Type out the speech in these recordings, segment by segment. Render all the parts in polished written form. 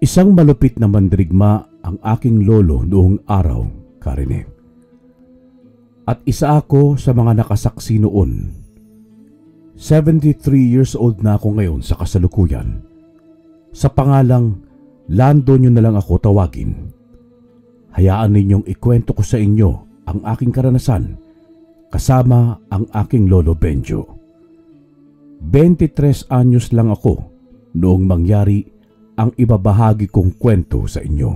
Isang malupit na mandirigma ang aking lolo noong araw, Karine. At isa ako sa mga nakasaksi noon. 73 years old na ako ngayon sa kasalukuyan. Sa pangalang Lando nyo na lang ako tawagin. Hayaan ninyong ikwento ko sa inyo ang aking karanasan kasama ang aking lolo Benjo. 23 anyos lang ako noong mangyari ang ibabahagi kong kwento sa inyo.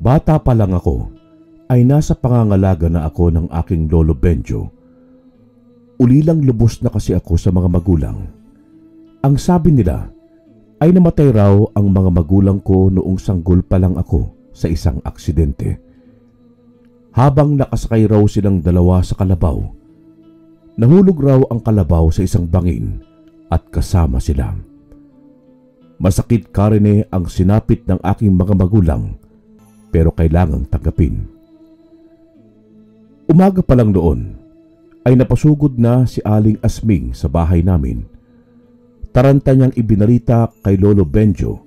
Bata pa lang ako ay nasa pangangalaga na ako ng aking lolo Benjo. Ulilang lubos na kasi ako sa mga magulang. Ang sabi nila ay namatay raw ang mga magulang ko noong sanggol pa lang ako sa isang aksidente. Habang nakasakay raw silang dalawa sa kalabaw, nahulog raw ang kalabaw sa isang bangin at kasama sila. Masakit, Karine, ang sinapit ng aking mga magulang, pero kailangang tanggapin. Umaga pa lang noon ay napasugod na si Aling Asming sa bahay namin. Taranta niyang ibinalita kay Lolo Benjo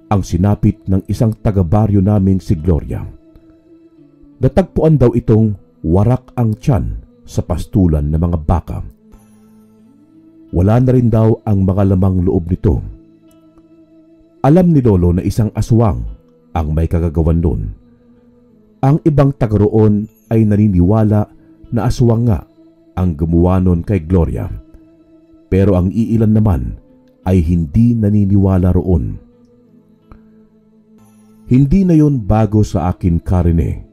ang sinapit ng isang taga-baryo naming si Gloria. Natagpuan daw itong warak ang tiyan sa pastulan ng mga baka. Wala na rin daw ang mga lamang loob nito. Alam ni Lolo na isang aswang ang may kagagawan nun. Ang ibang taga roon ay naniniwala na aswang nga ang gumawa nun kay Gloria. Pero ang iilan naman ay hindi naniniwala roon. Hindi na yon bago sa akin, Karine,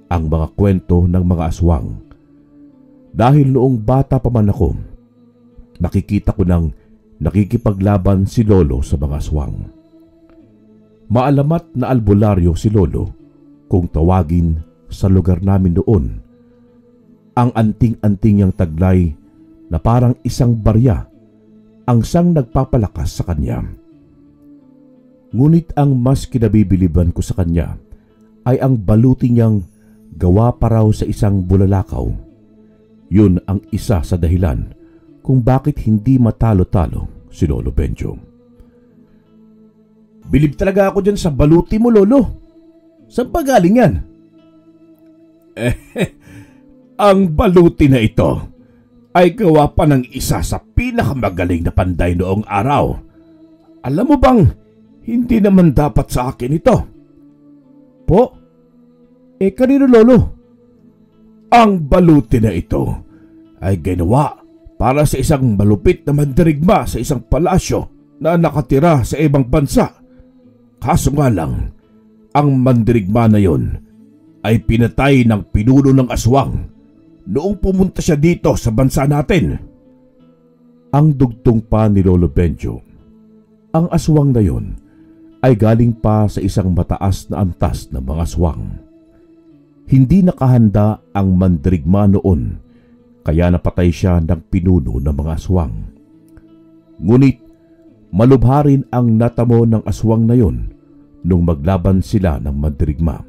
ang mga kwento ng mga aswang. Dahil noong bata pa man ako, nakikita ko nang nakikipaglaban si Lolo sa mga aswang. Maalamat na albularyo si Lolo kung tawagin sa lugar namin noon. Ang anting-anting niyang taglay na parang isang barya ang siyang nagpapalakas sa kanya. Ngunit ang mas kinabibiliban ko sa kanya ay ang baluti niyang gawa pa raw sa isang bulalakaw. Yun ang isa sa dahilan kung bakit hindi matalo-talo si Lolo Benjo. Bilib talaga ako dyan sa baluti mo, Lolo. Saan pa galing yan? Ang baluti na ito ay gawa pa ng isa sa pinakamagaling na panday noong araw. Alam mo bang hindi naman dapat sa akin ito? Po? Kanino, Lolo? Ang baluti na ito ay ginawa para sa isang malupit na mandirigma sa isang palasyo na nakatira sa ibang bansa. Kaso nga lang, ang mandirigma na yon ay pinatay ng pinuno ng aswang noong pumunta siya dito sa bansa natin. Ang dugtong pa ni Lolo Benjo, ang aswang na yon ay galing pa sa isang mataas na antas ng mga aswang. Hindi nakahanda ang mandirigma noon, kaya napatay siya ng pinuno ng mga aswang. Ngunit malubha rin ang natamo ng aswang na yon nung maglaban sila ng mandirigma.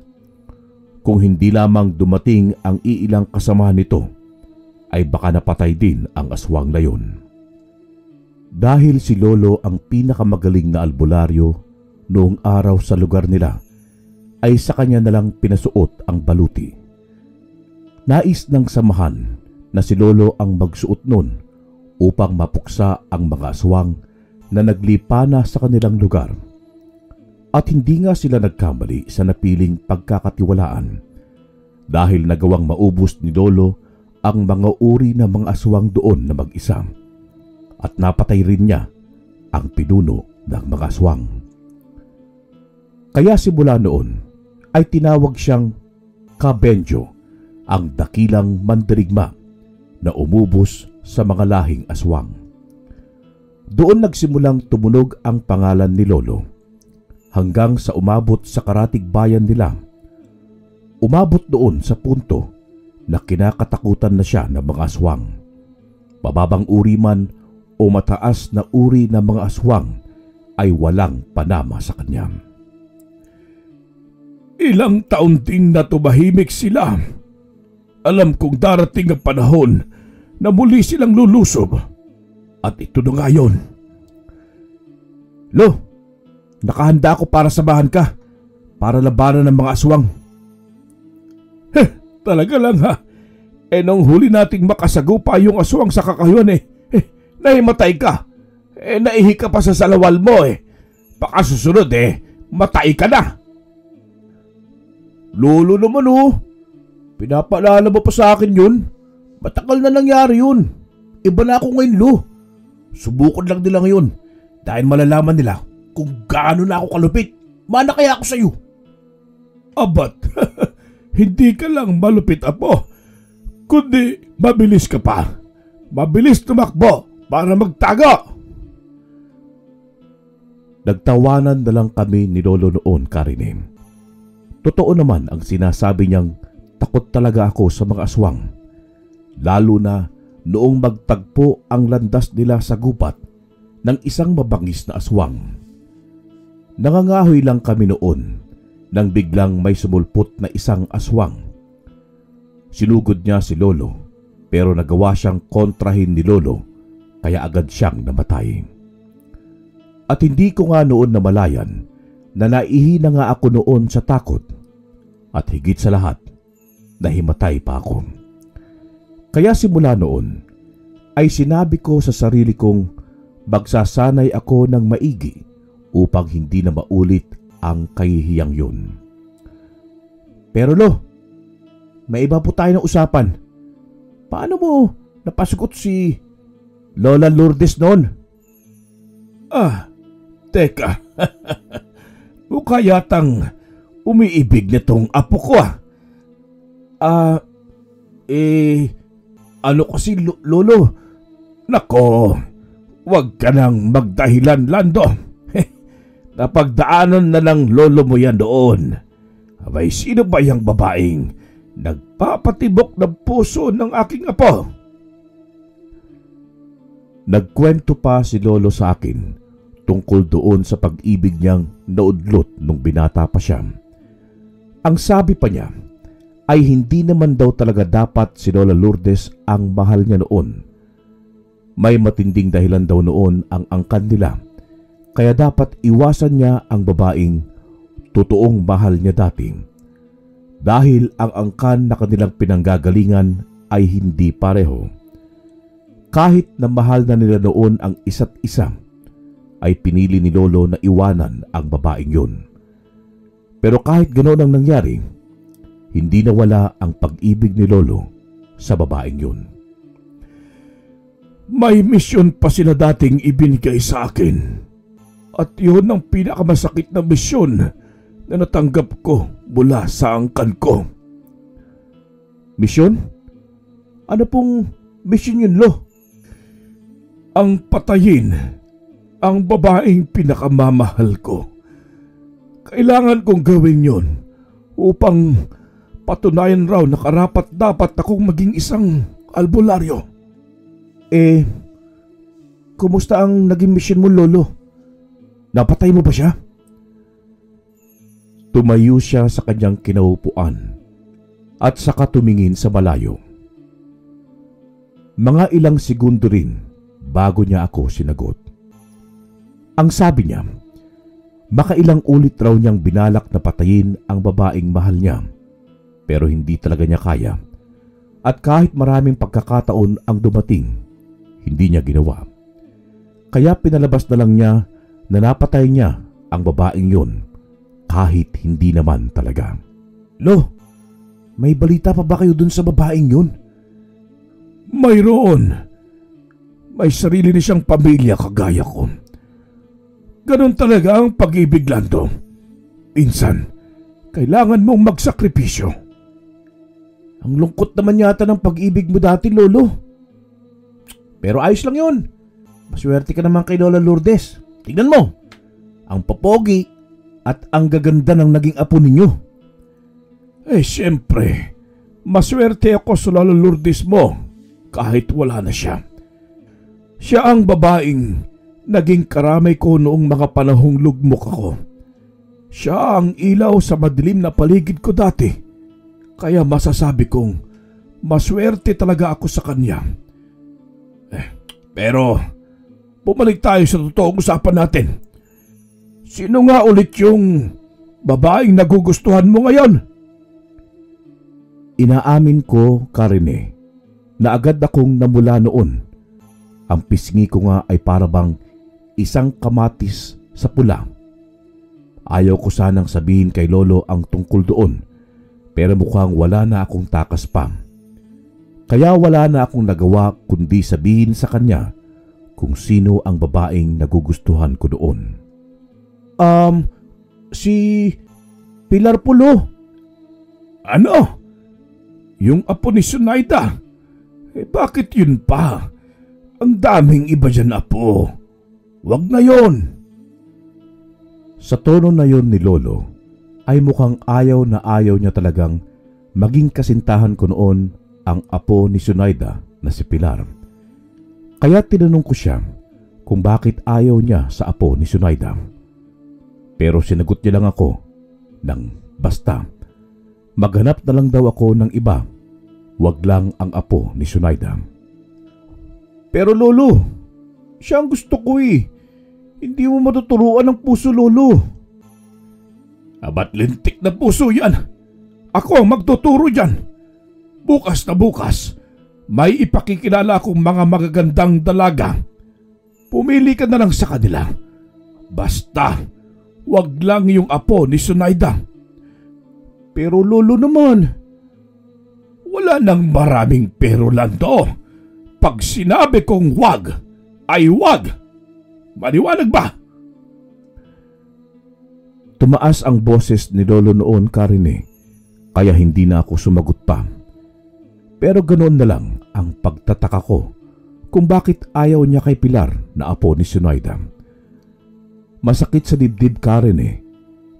Kung hindi lamang dumating ang iilang kasama nito, ay baka napatay din ang aswang na yon. Dahil si Lolo ang pinakamagaling na albularyo noong araw sa lugar nila, ay sa kanya nalang pinasuot ang baluti. Nais ng samahan na si Lolo ang magsuot nun upang mapuksa ang mga aswang na naglipana sa kanilang lugar. At hindi nga sila nagkamali sa napiling pagkakatiwalaan dahil nagawang maubos ni Lolo ang mga uri ng mga aswang doon na mag-isa at napatay rin niya ang pinuno ng mga aswang. Kaya simula noon ay tinawag siyang Ka-Benjo, ang dakilang mandirigma na umubos sa mga lahing aswang. Doon nagsimulang tumunog ang pangalan ni Lolo hanggang sa umabot sa karatig bayan nila. Umabot doon sa punto na kinakatakutan na siya ng mga aswang. Mababang uri man o mataas na uri ng mga aswang ay walang panama sa kanya. Ilang taon din na tumahimik sila. Alam kong darating ang panahon na muli silang lulusob. At ito na nga yun. Lo, Nakahanda ako para samahan ka, para labanan ng mga aswang. Talaga lang ha. Nung huli nating makasagupa yung aswang sa kakayuan nahimatay ka. Naihi ka pa sa salawal mo Baka susunod matay ka na. Lolo naman pinapaalala mo pa sa akin yun. Matagal na nangyari yun. Iba na ako ngayon, Lo. Subukan lang nila ngayon dahil malalaman nila kung gaano na ako kalupit. Mana kaya ako sa'yo. Abat, hindi ka lang malupit, Apo, kundi mabilis ka pa. Mabilis tumakbo para magtago. Nagtawanan na lang kami ni Lolo noon, Karinim. Totoo naman ang sinasabi niyang takot talaga ako sa mga aswang. Lalo na noong magtagpo ang landas nila sa gubat ng isang mabangis na aswang. Nangangahoy lang kami noon nang biglang may sumulpot na isang aswang. Sinugod niya si Lolo pero nagawa siyang kontrahin ni Lolo kaya agad siyang namatay. At hindi ko nga noon namalayan na naihina nga ako noon sa takot at higit sa lahat nahimatay pa ako. Kaya simula noon ay sinabi ko sa sarili kong magsasanay ako ng maigi upang hindi na maulit ang kahihiyang yun. Pero Lo, may iba po tayo ng usapan. Paano mo napasugot si Lola Lourdes noon? Teka. Mukha yatang umiibig nitong apo ko ano kasi Lolo? Nako, wag ka nang magdahilan, Lando. Napagdaanan na ng lolo mo yan doon. Abay, sino ba yung babaeng nagpapatibok ng puso ng aking apo? Nagkwento pa si Lolo sa akin tungkol doon sa pag-ibig niyang naudlot nung binata pa siya. Ang sabi pa niya ay hindi naman daw talaga dapat si Lola Lourdes ang mahal niya noon. May matinding dahilan daw noon ang angkan nila, kaya dapat iwasan niya ang babaeng totoong mahal niya dati. Dahil ang angkan na kanilang pinanggagalingan ay hindi pareho. Kahit na mahal na nila noon ang isa't isa, ay pinili ni Lolo na iwanan ang babaeng yun. Pero kahit ganoon ang nangyari, hindi nawala ang pag-ibig ni Lolo sa babaeng yun. May misyon pa sila dating ibinigay sa akin. At yun ang pinakamasakit na misyon na natanggap ko mula sa angkan ko. Misyon? Ano pong misyon yun, Lo? Ang patayin ang babaeng pinakamamahal ko. Kailangan kong gawin yon upang patunayan raw na karapat-dapat akong maging isang albularyo. Kumusta ang naging misyon mo, Lolo? Napatay mo ba siya? Tumayo siya sa kanyang kinaupuan at saka tumingin sa malayo. Mga ilang segundo rin bago niya ako sinagot. Ang sabi niya, makailang ulit raw niyang binalak na patayin ang babaeng mahal niya, pero hindi talaga niya kaya. At kahit maraming pagkakataon ang dumating, hindi niya ginawa. Kaya pinalabas na lang niya na napatay niya ang babaeng yun, kahit hindi naman talaga. Lo, may balita pa ba kayo dun sa babaeng yun? Mayroon. May sarili na siyang pamilya kagaya ko. Ganon talaga ang pag-ibig, Lando. Minsan, kailangan mong magsakripisyo. Ang lungkot naman yata ng pag-ibig mo dati, Lolo. Pero ayos lang yun. Maswerte ka naman kay Lola Lourdes. Tignan mo, ang papogi at ang gaganda ng naging apo ninyo. Siyempre, maswerte ako sa Lola Lourdes mo kahit wala na siya. Siya ang babaeng naging karamay ko noong mga panahong lugmok ako. Siya ang ilaw sa madilim na paligid ko dati. Kaya masasabi kong maswerte talaga ako sa kanya. Pero bumalik tayo sa totoong usapan natin. Sino nga ulit yung babaeng nagugustuhan mo ngayon? Inaamin ko, Karine, na agad akong namula noon. Ang pisngi ko nga ay parabang isang kamatis sa pula. Ayaw ko sanang sabihin kay Lolo ang tungkol doon, pero mukhang wala na akong takas pa. Kaya wala na akong nagawa kundi sabihin sa kanya kung sino ang babaeng nagugustuhan ko doon. Si Pilar Pulo. Ano? Yung apo ni Sunaida? Bakit yun pa? Ang daming iba dyan, apo. Wag na yon. Sa tono na yon ni Lolo, ay mukhang ayaw niya talagang maging kasintahan ko noon ang apo ni Sunaida na si Pilar. Kaya tinanong ko siya kung bakit ayaw niya sa apo ni Sunaida. Pero sinagot niya lang ako ng basta. Maghanap na lang daw ako ng iba, wag lang ang apo ni Sunaida. Pero Lolo, siya ang gusto ko eh. Hindi mo matuturuan ng puso, Lolo. Abat lintik na puso yan. Ako ang magtuturo dyan. Bukas na bukas, may ipakikilala akong mga magagandang dalaga. Pumili ka na lang sa kanila. Basta, wag lang yung apo ni Sunaida. Pero Lolo naman, wala nang maraming pero, Lando. Pag sinabi kong wag, ay wag. Maliwanag ba? Tumaas ang boses ni Lolo noon, Karine, kaya hindi na ako sumagot pa. Pero ganoon na lang ang pagtataka ko kung bakit ayaw niya kay Pilar na apo ni Sunaida. Masakit sa dibdib, Karine,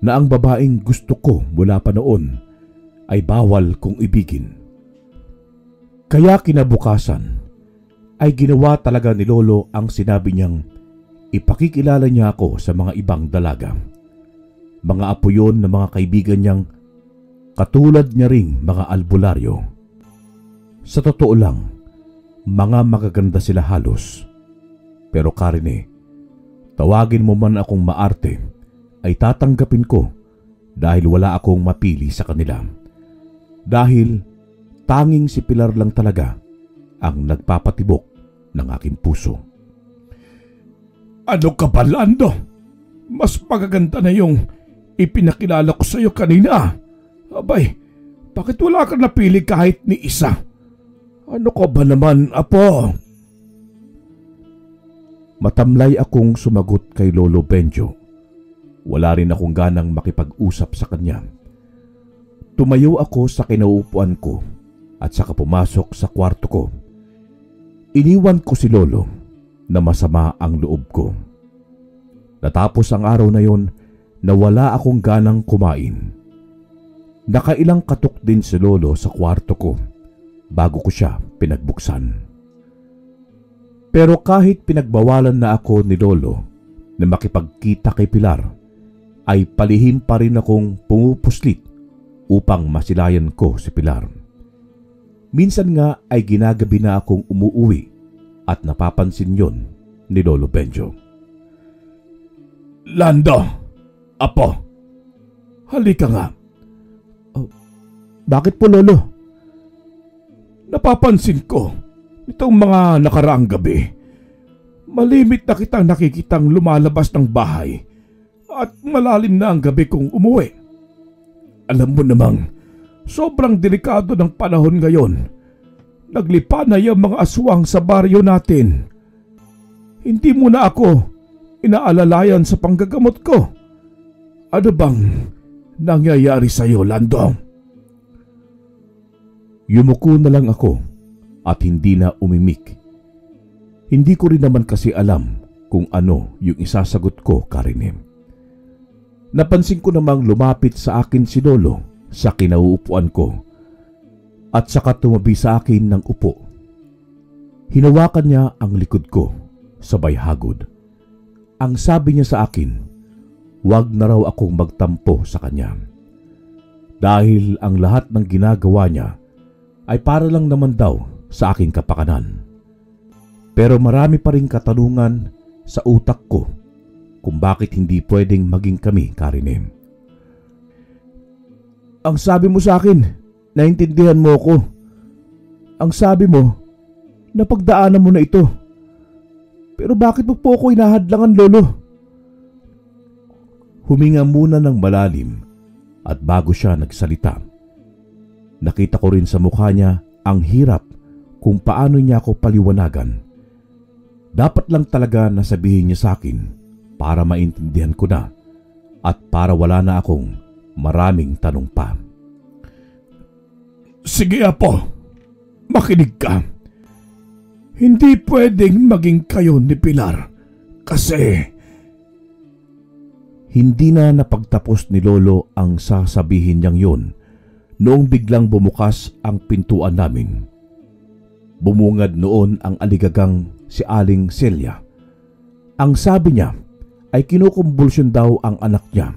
na ang babaeng gusto ko mula pa noon ay bawal kong ibigin. Kaya kinabukasan ay ginawa talaga ni Lolo ang sinabi niyang ipakikilala niya ako sa mga ibang dalaga. Mga apo yun na mga kaibigan niyang katulad niya ring mga albularyo. Sa totoo lang, mga magaganda sila halos. Pero Karine, tawagin mo man akong maarte, ay tatanggapin ko dahil wala akong mapili sa kanila. Dahil tanging si Pilar lang talaga ang nagpapatibok ng aking puso. Ano ka ba, Lando? Mas magaganda na yung ipinakilala ko sa iyo kanina. Abay, bakit wala ka napili kahit ni isa? Ano ka ba naman, apo? Matamlay akong sumagot kay Lolo Benjo. Wala rin akong ganang makipag-usap sa kanya. Tumayo ako sa kinauupuan ko at saka pumasok sa kwarto ko. Iniwan ko si Lolo na masama ang loob ko. Natapos ang araw na yon na wala akong ganang kumain. Nakailang katok din si Lolo sa kwarto ko bago ko siya pinagbuksan. Pero kahit pinagbawalan na ako ni Lolo na makipagkita kay Pilar, ay palihim pa rin akong pumupuslit upang masilayan ko si Pilar. Minsan nga ay ginagabi na akong umuuwi at napapansin yon ni Lolo Benjo. Lando, apo, halika nga. Bakit po, Lolo? Napapansin ko itong mga nakaraang gabi, malimit na kitang nakikitang lumalabas ng bahay at malalim na ang gabi kong umuwi. Alam mo namang sobrang delikado ng panahon ngayon. Naglipa na yung mga aswang sa baryo natin. Hindi mo na ako inaalalayan sa panggagamot ko. Ano bang nangyayari sa iyo, Lando? Yumuko na lang ako at hindi na umimik. Hindi ko rin naman kasi alam kung ano yung isasagot ko, Karine. Napansin ko namang lumapit sa akin si Lolo sa kinauupuan ko at saka tumabi sa akin ng upo. Hinawakan niya ang likod ko sabay hagod. Ang sabi niya sa akin, wag na raw akong magtampo sa kanya. Dahil ang lahat ng ginagawa niya ay para lang naman daw sa aking kapakanan. Pero marami pa ring katanungan sa utak ko kung bakit hindi pwedeng maging kami, Karine. Ang sabi mo sa akin, naintindihan mo ako. Ang sabi mo, napagdaanan mo na ito. Pero bakit mo po ako inahadlangan, Lolo? Huminga muna ng malalim at bago siya nagsalita, nakita ko rin sa mukha niya ang hirap kung paano niya ako paliwanagan. Dapat lang talaga na sabihin niya sa akin para maintindihan ko na at para wala na akong maraming tanong pa. Sige, Apo, makinig ka. Hindi pwedeng maging kayo ni Pilar kasi... Hindi na napagtapos ni Lolo ang sasabihin niyang yun noong biglang bumukas ang pintuan namin. Bumungad noon ang aligagang si Aling Celia. Ang sabi niya ay kinukumbulsyon daw ang anak niya.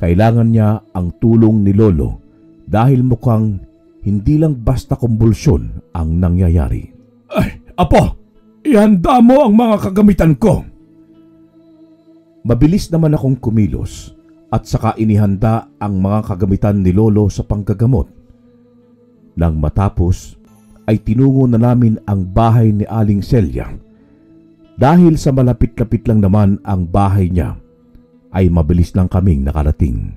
Kailangan niya ang tulong ni Lolo dahil mukhang hindi lang basta kumbulsyon ang nangyayari. Ay, Apo, ihanda mo ang mga kagamitan ko. Mabilis naman akong kumilos at saka inihanda ang mga kagamitan ni Lolo sa panggagamot. Nang matapos ay tinungo na namin ang bahay ni Aling Celia. Dahil sa malapit-lapit lang naman ang bahay niya, ay mabilis lang kaming nakarating.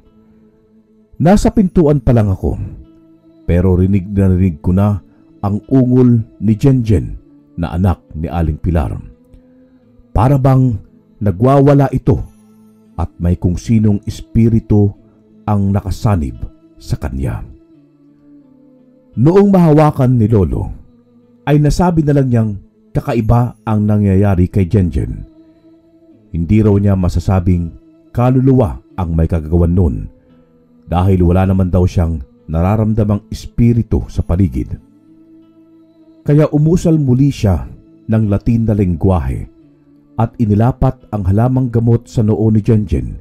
Nasa pintuan pa lang ako, pero rinig ko na ang ungol ni Jenjen na anak ni Aling Pilar. Para bang nagwawala ito at may kung sinong espiritu ang nakasanib sa kanya. Noong mahawakan ni Lolo, ay nasabi na lang niyang kakaiba ang nangyayari kay Jenjen. Hindi raw niya masasabing kaluluwa ang may kagagawan nun dahil wala naman daw siyang nararamdamang espiritu sa paligid. Kaya umusal muli siya ng Latin na lengguwahe at inilapat ang halamang gamot sa noo ni Jenjen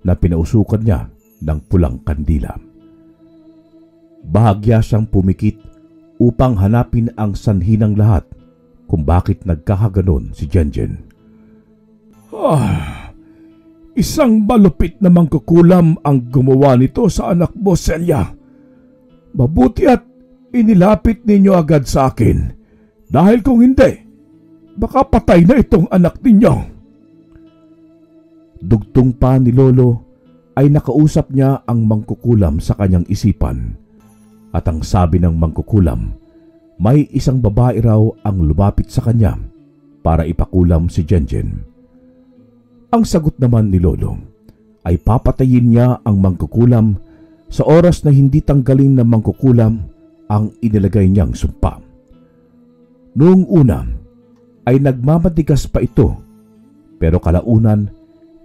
na pinausukan niya ng pulang kandila. Bahagya siyang pumikit upang hanapin ang sanhi ng lahat kung bakit nagkakaganon si Jenjen. Isang malupit na mangkukulam ang gumawa nito sa anak mo, Celia. Mabuti at inilapit ninyo agad sa akin dahil kung hindi, baka patay na itong anak ninyo. Dugtong pa ni Lolo ay nakausap niya ang mangkukulam sa kanyang isipan. At ang sabi ng mangkukulam, may isang babae raw ang lumapit sa kanya para ipakulam si Jenjen. Ang sagot naman ni Lolo ay papatayin niya ang mangkukulam sa oras na hindi tanggalin ng mangkukulam ang inilagay niyang sumpa. Noong una ay nagmamatigas pa ito, pero kalaunan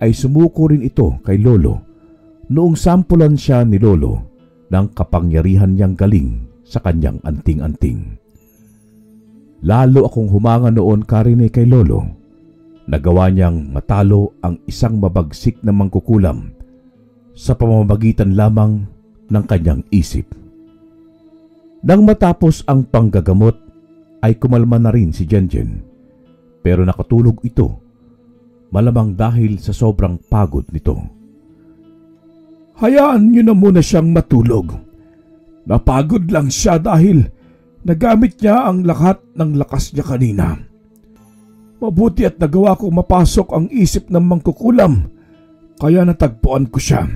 ay sumuko rin ito kay Lolo noong sampulan siya ni Lolo ng kapangyarihan niyang galing sa kanyang anting-anting. Lalo akong humanga noon, Karine, kay Lolo. Nagawa niyang matalo ang isang mabagsik na mangkukulam sa pamamagitan lamang ng kanyang isip. Nang matapos ang panggagamot ay kumalma na rin si Jenjen. Pero nakatulog ito, malamang dahil sa sobrang pagod nito. Hayaan niyo na muna siyang matulog. Napagod lang siya dahil nagamit niya ang lahat ng lakas niya kanina. Mabuti at nagawa kong mapasok ang isip ng mangkukulam, kaya natagpuan ko siya.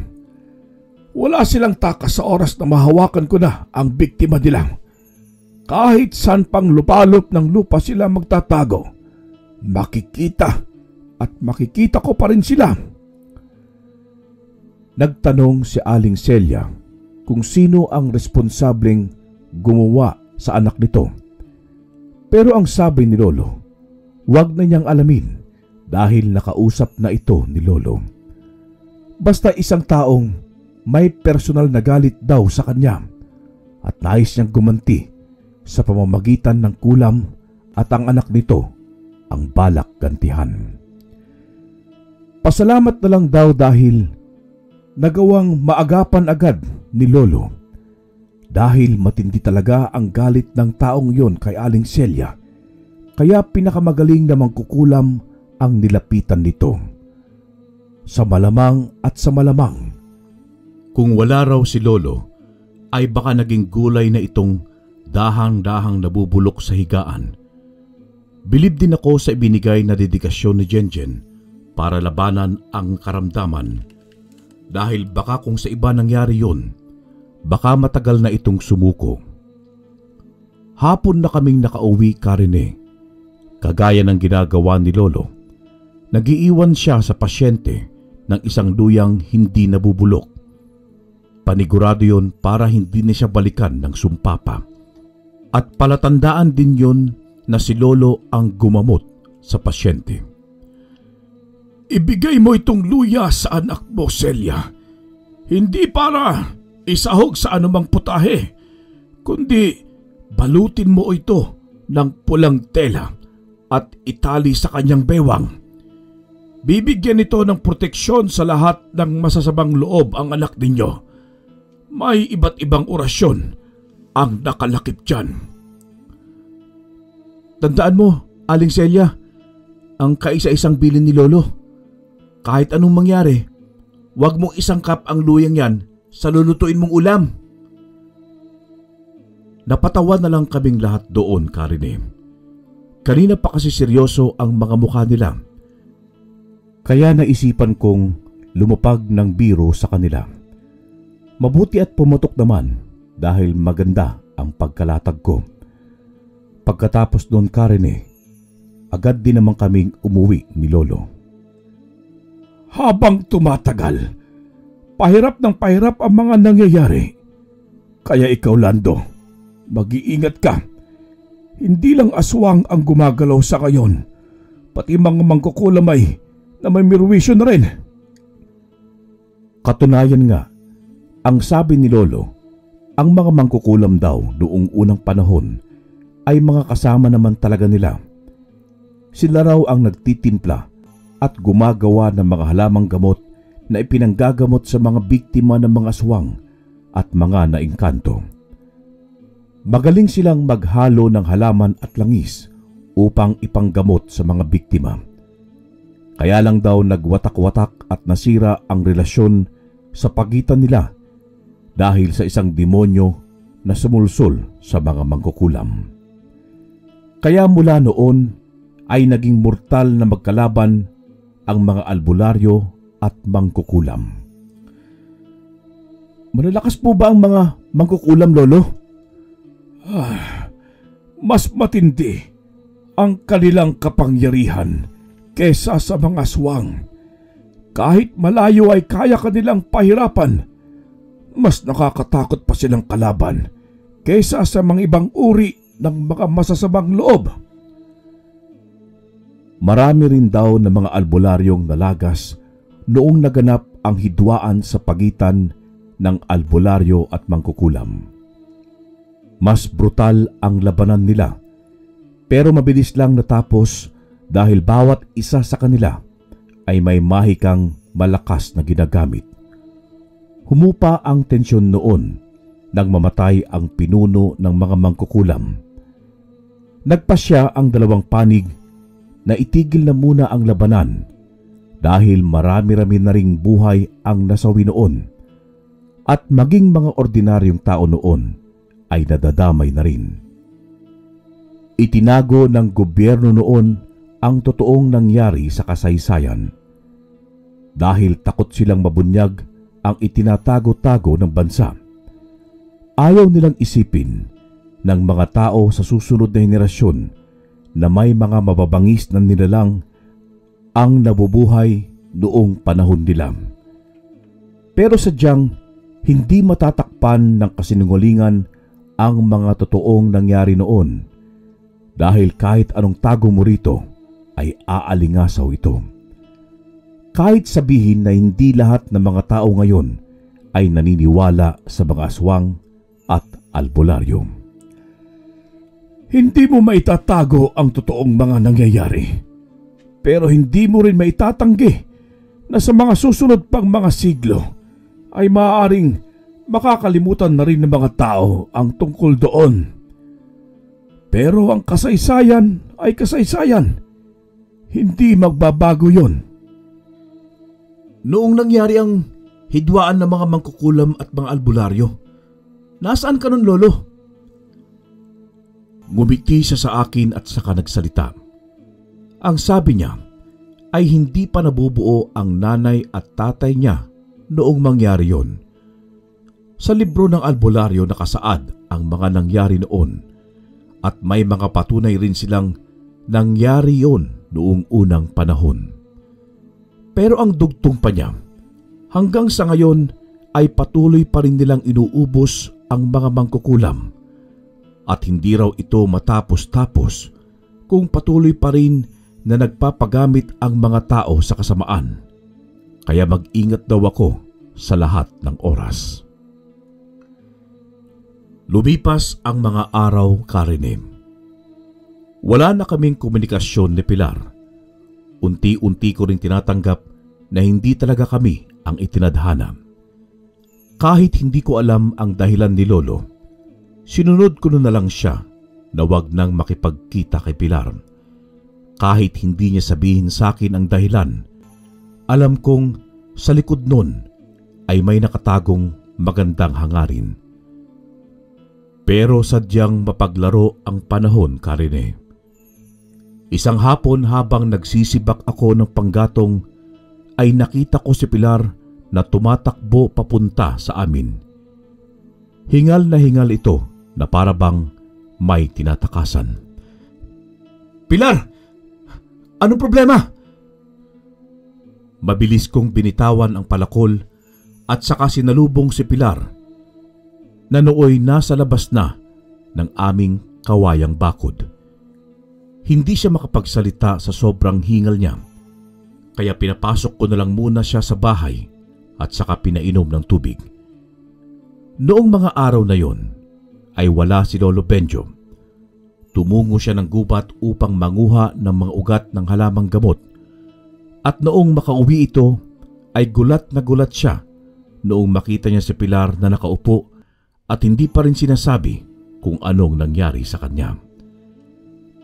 Wala silang takas sa oras na mahawakan ko na ang biktima nila. Kahit saan pang lupalop ng lupa sila magtatago, makikita at makikita ko pa rin sila. Nagtanong si Aling Celia kung sino ang responsableng gumawa sa anak nito. Pero ang sabi ni Lolo, wag na niyang alamin dahil nakausap na ito ni Lolo. Basta isang taong may personal na galit daw sa kanya at nais niyang gumanti sa pamamagitan ng kulam at ang anak nito ang balak gantihan. Pasalamat na lang daw dahil nagawang maagapan agad ni Lolo dahil matindi talaga ang galit ng taong yon kay Aling Celia, kaya pinakamagaling na mangkukulam ang nilapitan nito sa malamang at sa malamang, kung wala raw si Lolo, ay baka naging gulay na itong dahang-dahang nabubulok sa higaan. Bilib din ako sa ibinigay na dedikasyon ni Jenjen para labanan ang karamdaman. Dahil baka kung sa iba nangyari yun, baka matagal na itong sumuko. Hapon na kaming nakauwi, Karine. Kagaya ng ginagawa ni Lolo, nagiiwan siya sa pasyente ng isang luyang hindi nabubulok. Panigurado yon para hindi na siya balikan ng sumpapa. At palatandaan din yon na si Lolo ang gumamot sa pasyente. Ibigay mo itong luya sa anak mo, Celia. Hindi para isahog sa anumang putahe, kundi balutin mo ito ng pulang tela at itali sa kanyang bewang. Bibigyan ito ng proteksyon sa lahat ng masasabang loob ang anak ninyo. May iba't ibang orasyon ang nakalakip dyan. Tandaan mo, Aling Celia, ang kaisa-isang bilin ni Lolo. Kahit anong mangyari, huwag mong isangkap ang luyang yan sa lulutuin mong ulam. Napatawa na lang kaming lahat doon, Karine. Kanina pa kasi seryoso ang mga mukha nila. Kaya naisipan kong lumapag ng biro sa kanila. Mabuti at pumutok naman dahil maganda ang pagkalatag ko. Pagkatapos doon, Karine, agad din naman kaming umuwi ni Lolo. Habang tumatagal, pahirap ng pahirap ang mga nangyayari. Kaya ikaw, Lando, mag-iingat ka. Hindi lang aswang ang gumagalaw sa ngayon, pati mga mangkukulamay na may mirwisyo na rin. Katunayan nga, ang sabi ni Lolo, ang mga mangkukulam daw noong unang panahon ay mga kasama naman talaga nila. Sila raw ang nagtitimpla at gumagawa ng mga halamang gamot na ipinanggagamot sa mga biktima ng mga aswang at mga naingkanto. Magaling silang maghalo ng halaman at langis upang ipanggamot sa mga biktima. Kaya lang daw nagwatak-watak at nasira ang relasyon sa pagitan nila dahil sa isang demonyo na sumulsul sa mga mangkukulam. Kaya mula noon ay naging mortal na magkalaban ang mga albularyo at mangkukulam. Malalakas po ba ang mga mangkukulam, Lolo? Mas matindi ang kanilang kapangyarihan kesa sa mga aswang. Kahit malayo ay kaya kanilang pahirapan. Mas nakakatakot pa silang kalaban kesa sa mga ibang uri ng mga masasamang loob. Marami rin daw na mga albularyong nalagas noong naganap ang hidwaan sa pagitan ng albularyo at mangkukulam. Mas brutal ang labanan nila, pero mabilis lang natapos dahil bawat isa sa kanila ay may mahikang malakas na ginagamit. Humupa ang tensyon noon nang mamatay ang pinuno ng mga mangkukulam. Nagpasya ang dalawang panig na itigil na muna ang labanan dahil marami-rami na ring buhay ang nasawi noon at maging mga ordinaryong tao noon ay nadadamay na rin. Itinago ng gobyerno noon ang totoong nangyari sa kasaysayan dahil takot silang mabunyag ang itinatago-tago ng bansa. Ayaw nilang isipin ng mga tao sa susunod na henerasyon na may mga mababangis na nilalang ang nabubuhay noong panahon nila. Pero sadyang hindi matatakpan ng kasinungalingan ang mga totoong nangyari noon dahil kahit anong tago mo rito ay aalingasaw ito. Kahit sabihin na hindi lahat ng mga tao ngayon ay naniniwala sa mga aswang at albularyo. Hindi mo maitatago ang totoong mga nangyayari, pero hindi mo rin maitatanggi na sa mga susunod pang mga siglo ay maaaring makakalimutan na rin ng mga tao ang tungkol doon. Pero ang kasaysayan ay kasaysayan. Hindi magbabago yon. Noong nangyari ang hidwaan ng mga mangkukulam at mga albularyo, nasaan ka nun, Lolo? Ngumiti siya sa akin at saka nagsalita. Ang sabi niya ay hindi pa nabubuo ang nanay at tatay niya noong mangyari yon. Sa libro ng albularyo nakasaad ang mga nangyari noon at may mga patunay rin silang nangyari yon noong unang panahon. Pero ang dugtong pa niya, hanggang sa ngayon ay patuloy pa rin nilang inuubos ang mga mangkukulam at hindi raw ito matapos-tapos kung patuloy pa rin na nagpapagamit ang mga tao sa kasamaan. Kaya mag-ingat daw ako sa lahat ng oras. Lumipas ang mga araw, Karine. Wala na kaming komunikasyon ni Pilar. Unti-unti ko rin tinatanggap na hindi talaga kami ang itinadhana. Kahit hindi ko alam ang dahilan ni Lolo, sinunod ko na lang siya na wag nang makipagkita kay Pilar. Kahit hindi niya sabihin sa akin ang dahilan, alam kong sa likod nun ay may nakatagong magandang hangarin. Pero sadyang mapaglaro ang panahon, Karine. Isang hapon habang nagsisibak ako ng panggatong ay nakita ko si Pilar na tumatakbo papunta sa amin. Hingal na hingal ito na para bang may tinatakasan. Pilar! Anong problema? Mabilis kong binitawan ang palakol at saka sinalubong si Pilar na nooy nasa labas na ng aming kawayang bakod. Hindi siya makapagsalita sa sobrang hingal niya, kaya pinapasok ko na lang muna siya sa bahay at saka pinainom ng tubig. Noong mga araw na yon ay wala si Lolo Benjo. Tumungo siya ng gubat upang manguha ng mga ugat ng halamang gamot at noong makauwi ito ay gulat na gulat siya noong makita niya si Pilar na nakaupo at hindi pa rin sinasabi kung anong nangyari sa kanya.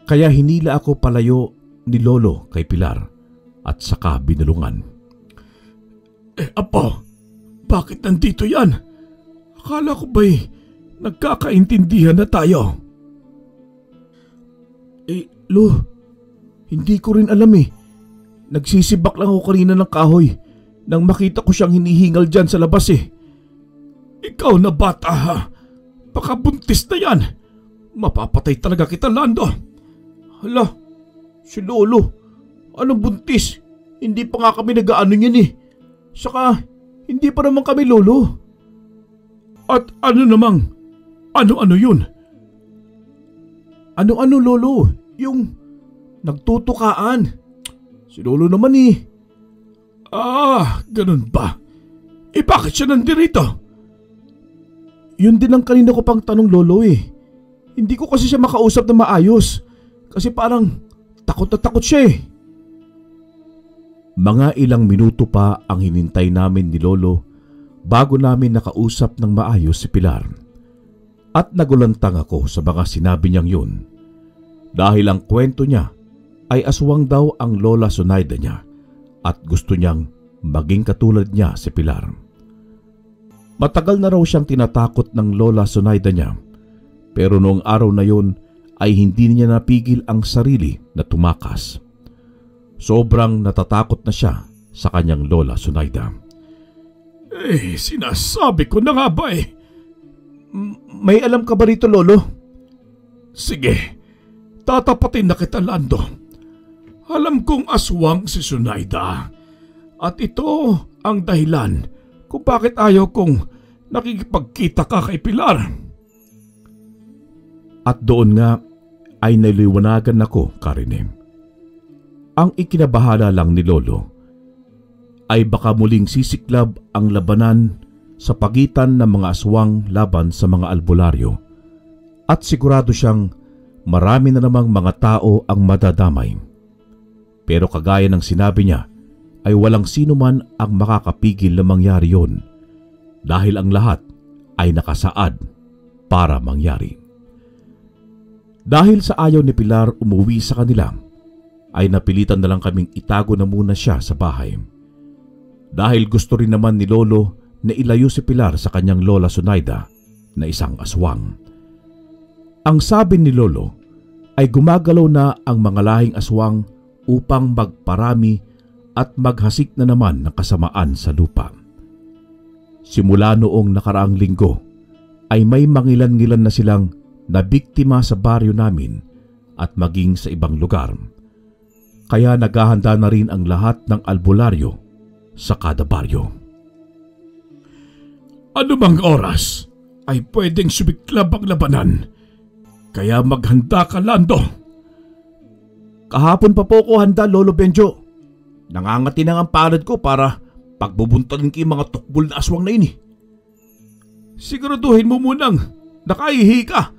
Kaya hinila ako palayo ni Lolo kay Pilar at saka binulungan. Apo, bakit nandito yan? Akala ko ba'y nagkakaintindihan na tayo? Lo, hindi ko rin alam eh. Nagsisibak lang ako kanina ng kahoy nang makita ko siyang hinihingal dyan sa labas eh. Ikaw na bata ha? Baka buntis na yan. Mapapatay talaga kita, Lando. Hala, si Lolo. Anong buntis? Hindi pa nga kami nag-aano yan eh. Saka, hindi pa naman kami Lolo. At ano namang, ano-ano yun? Ano-ano Lolo? Yung nagtutukaan. Si Lolo naman eh. Ganun ba? Bakit siya nandito? Yun din ang kanina ko pang tanong Lolo eh. Hindi ko kasi siya makausap na maayos. Kasi parang takot na takot siya eh. Mga ilang minuto pa ang hinintay namin ni Lolo bago namin nakausap ng maayos si Pilar. At nagulantang ako sa mga sinabi niyang yun. Dahil ang kwento niya ay aswang daw ang Lola Sonaida niya at gusto niyang maging katulad niya si Pilar. Matagal na raw siyang tinatakot ng Lola Sonaida niya, pero noong araw na yun ay hindi niya napigil ang sarili na tumakas. Sobrang natatakot na siya sa kanyang Lola Sonaida. Sinasabi ko na nga ba eh. May alam ka ba rito, Lolo? Sige, tatapatin na kita, Lando. Alam kong aswang si Sonaida at ito ang dahilan kung bakit ayaw kong nakikipagkita ka kay Pilar. At doon nga ay naliwanagan ako, Karine. Ang ikinabahala lang ni Lolo ay baka muling sisiklab ang labanan sa pagitan ng mga aswang laban sa mga albularyo at sigurado siyang marami na namang mga tao ang madadamay. Pero kagaya ng sinabi niya ay walang sino man ang makakapigil na mangyari yon dahil ang lahat ay nakasaad para mangyari. Dahil sa ayaw ni Pilar umuwi sa kanila, ay napilitan na lang kaming itago na muna siya sa bahay. dahil gusto rin naman ni Lolo na ilayo si Pilar sa kanyang lola Sunaida na isang aswang. Ang sabi ni Lolo ay gumagalaw na ang mga lahing aswang upang magparami at maghasik na naman ng kasamaan sa lupa. Simula noong nakaraang linggo ay may mangilan-ngilan na silang nabiktima sa baryo namin at maging sa ibang lugar. Kaya naghahanda na rin ang lahat ng albularyo sa kada baryo. Ano bang oras ay pwedeng sumiklab ang labanan? Kaya maghanda ka, Lando. Kahapon pa po ko handa, Lolo Benjo. Nangangati na ang palad ko para pagbubuntanin ko yung mga tukbol na aswang na ini. Siguraduhin mo munang nakaihi ka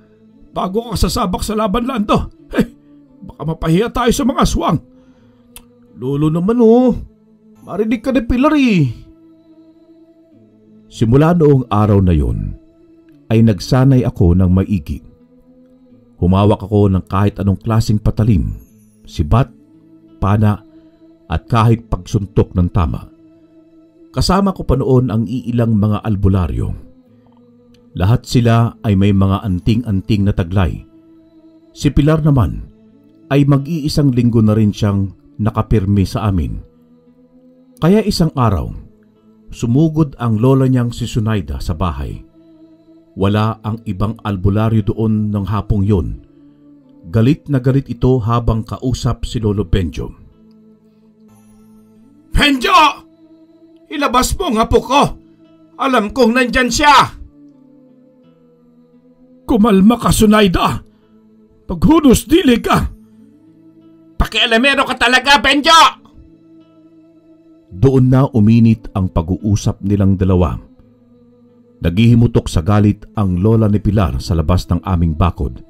bago ka sasabak sa laban, Lando. Baka mapahiya tayo sa mga aswang. Lolo naman marinig ka ni Pilar eh. Simula noong araw na yun, ay nagsanay ako ng maigi. Humawak ako ng kahit anong klaseng patalim, sibat, pana, at kahit pagsuntok ng tama. Kasama ko pa noon ang iilang mga albularyo. Lahat sila ay may mga anting-anting na taglay. Si Pilar naman ay mag-iisang linggo na rin siyang nakapirmi sa amin. Kaya isang araw, sumugod ang lola niyang si Sunaida sa bahay. Wala ang ibang albularyo doon ng hapong yun. Galit na galit ito habang kausap si Lolo Benjo. Benjo! Ilabas mo ang apo ko! Alam kong nandyan siya! Kumalma ka, Sunaida! Paghunos dili ka! Pakialamero ka talaga, Benjo! Doon na uminit ang pag-uusap nilang dalawa. Naghihimutok sa galit ang lola ni Pilar sa labas ng aming bakod.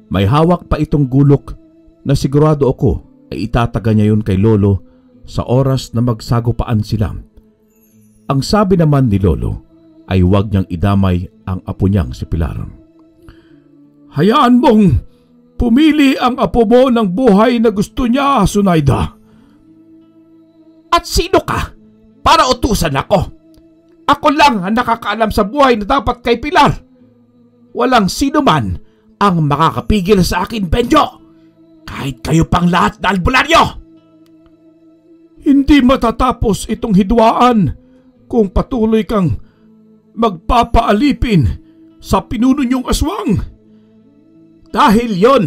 May hawak pa itong gulok na sigurado ako ay itataga niya yun kay Lolo sa oras na magsagupaan sila. Ang sabi naman ni Lolo ay huwag niyang idamay ang apo niyang si Pilar. Hayaan mong pumili ang apo mo ng buhay na gusto niya, Sunaida. At sino ka para utusan ako? Ako lang ang nakakaalam sa buhay na dapat kay Pilar. Walang sino man ang makakapigil sa akin, Benjo. Kahit kayo pang lahat na albularyo. Hindi matatapos itong hidwaan kung patuloy kang magpapaalipin sa pinuno niyong aswang. Dahil yon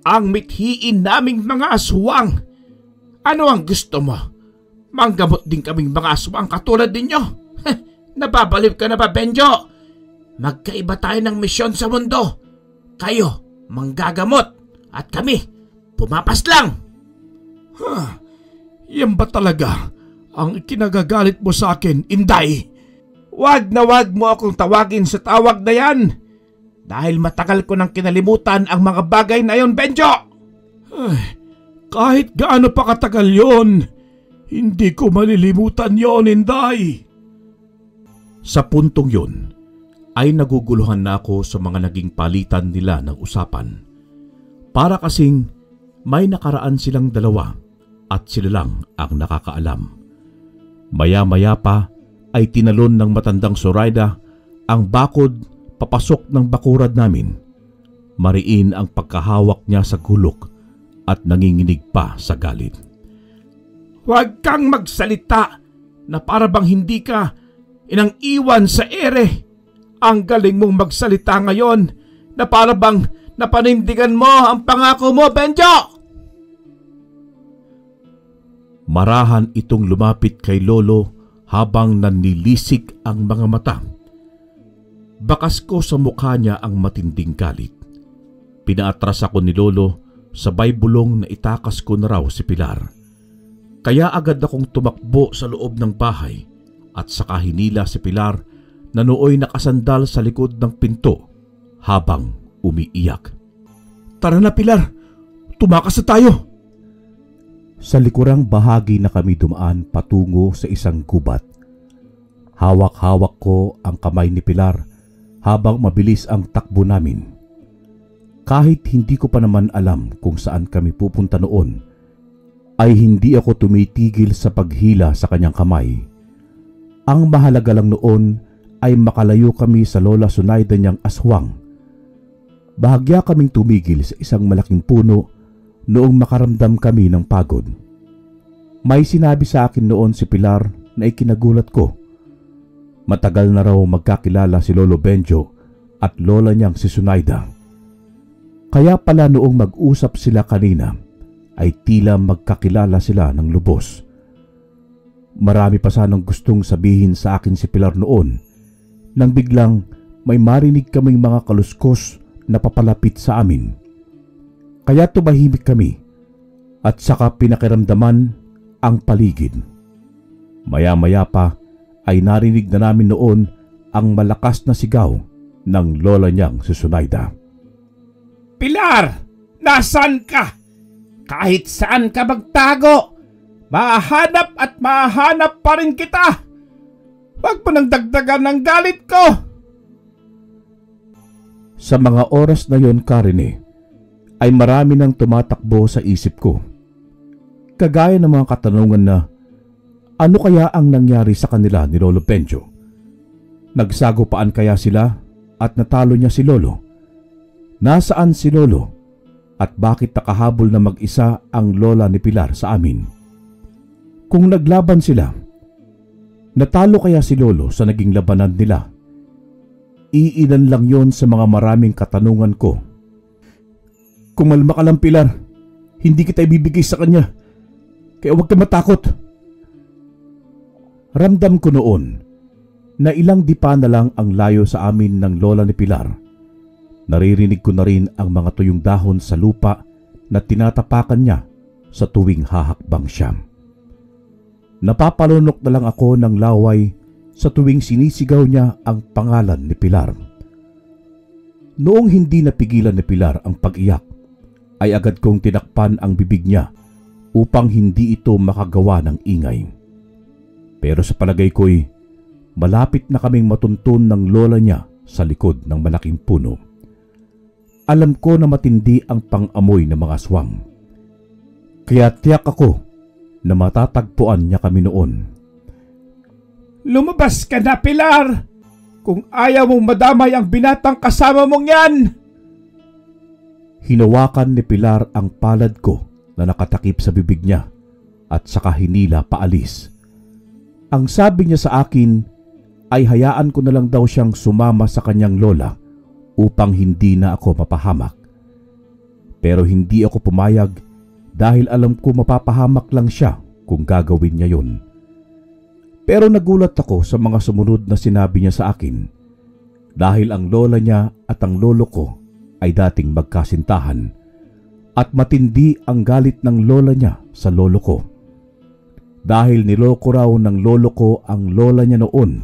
ang mithiin naming mga aswang. Ano ang gusto mo? Manggamot din kaming mga aswang katulad ninyo. Nababaliw ka na ba, Benjo? Magkaiba tayo ng misyon sa mundo. Kayo, manggagamot. At kami, pumapas lang. Yan ba talaga ang ikinagagalit mo sa akin, Inday? Wag na wag mo akong tawagin sa tawag na yan. Dahil matagal ko nang kinalimutan ang mga bagay na yon, Benjo. Kahit gaano pa katagal yon, hindi ko malilimutan yon, Inday. Sa puntong yun, ay naguguluhan na ako sa mga naging palitan nila ng usapan. Para kasing may nakaraan silang dalawa at sila lang ang nakakaalam. Maya-maya pa ay tinalon ng matandang Zoraida ang bakod papasok ng bakurad namin. Mariin ang pagkahawak niya sa gulok at nanginginig pa sa galit. Huwag kang magsalita na para bang hindi ka inang iwan sa ere. Ang galing mong magsalita ngayon na para bang napanindigan mo ang pangako mo, Benjo! Marahan itong lumapit kay Lolo habang nanlilisik ang mga mata. Bakas ko sa mukha niya ang matinding galit. Pinaatras ako ni Lolo, sabay bulong na itakas ko na raw si Pilar. Kaya agad akong tumakbo sa loob ng bahay at saka hinila si Pilar na nooy nakasandal sa likod ng pinto habang umiiyak. Tara na, Pilar! Tumakas na tayo! Sa likurang bahagi na kami dumaan patungo sa isang gubat. Hawak-hawak ko ang kamay ni Pilar habang mabilis ang takbo namin. Kahit hindi ko pa naman alam kung saan kami pupunta noon, ay hindi ako tumitigil sa paghila sa kanyang kamay. Ang mahalaga lang noon ay makalayo kami sa Lola Sunaida niyang aswang. Bahagya kaming tumigil sa isang malaking puno noong makaramdam kami ng pagod. May sinabi sa akin noon si Pilar na ikinagulat ko. Matagal na raw magkakilala si Lolo Benjo at lola niyang si Sunaida. Kaya pala noong mag-usap sila kanina ay tila magkakilala sila ng lubos. Marami pa sanang gustong sabihin sa akin si Pilar noon nang biglang may marinig kaming mga kaluskos na papalapit sa amin. Kaya tumahimik kami at saka pinakiramdaman ang paligid. Maya-maya pa ay narinig na namin noon ang malakas na sigaw ng lola niyang si Sunaida. Pilar! Nasaan ka? Kahit saan ka magtago, mahanap at mahanap pa rin kita! Huwag mo nang dagdagan ng galit ko! Sa mga oras na yon, Karine, ay marami nang tumatakbo sa isip ko. Kagaya ng mga katanungan na, ano kaya ang nangyari sa kanila ni Lolo Benjo? Nagsagupaan kaya sila at natalo niya si Lolo? Nasaan si Lolo? At bakit nakahabol na mag-isa ang lola ni Pilar sa amin? Kung naglaban sila, natalo kaya si Lolo sa naging labanan nila? Iilan lang yon sa mga maraming katanungan ko. Kumalma ka lang, Pilar. Hindi kita ibibigay sa kanya. Kaya huwag ka matakot. Ramdam ko noon na ilang dipa na lang ang layo sa amin ng lola ni Pilar. Naririnig ko na rin ang mga tuyong dahon sa lupa na tinatapakan niya sa tuwing hahakbang siya. Napapalunok na lang ako ng laway sa tuwing sinisigaw niya ang pangalan ni Pilar. Noong hindi napigilan ni Pilar ang pag-iyak, ay agad kong tinakpan ang bibig niya upang hindi ito makagawa ng ingay. Pero sa palagay ko'y malapit na kaming matuntun ng lola niya sa likod ng malaking puno. Alam ko na matindi ang pang-amoy ng mga aswang. Kaya tiyak ako na matatagpuan niya kami noon. Lumabas ka na, Pilar! Kung ayaw mong madamay ang binatang kasama mong yan! Hinawakan ni Pilar ang palad ko na nakatakip sa bibig niya at saka hinila paalis. Ang sabi niya sa akin ay hayaan ko na lang daw siyang sumama sa kanyang lola upang hindi na ako mapahamak. Pero hindi ako pumayag dahil alam ko mapapahamak lang siya kung gagawin niya yun. Pero nagulat ako sa mga sumunod na sinabi niya sa akin dahil ang lola niya at ang lolo ko ay dating magkasintahan at matindi ang galit ng lola niya sa lolo ko. Dahil niloko raw ng lolo ko ang lola niya noon,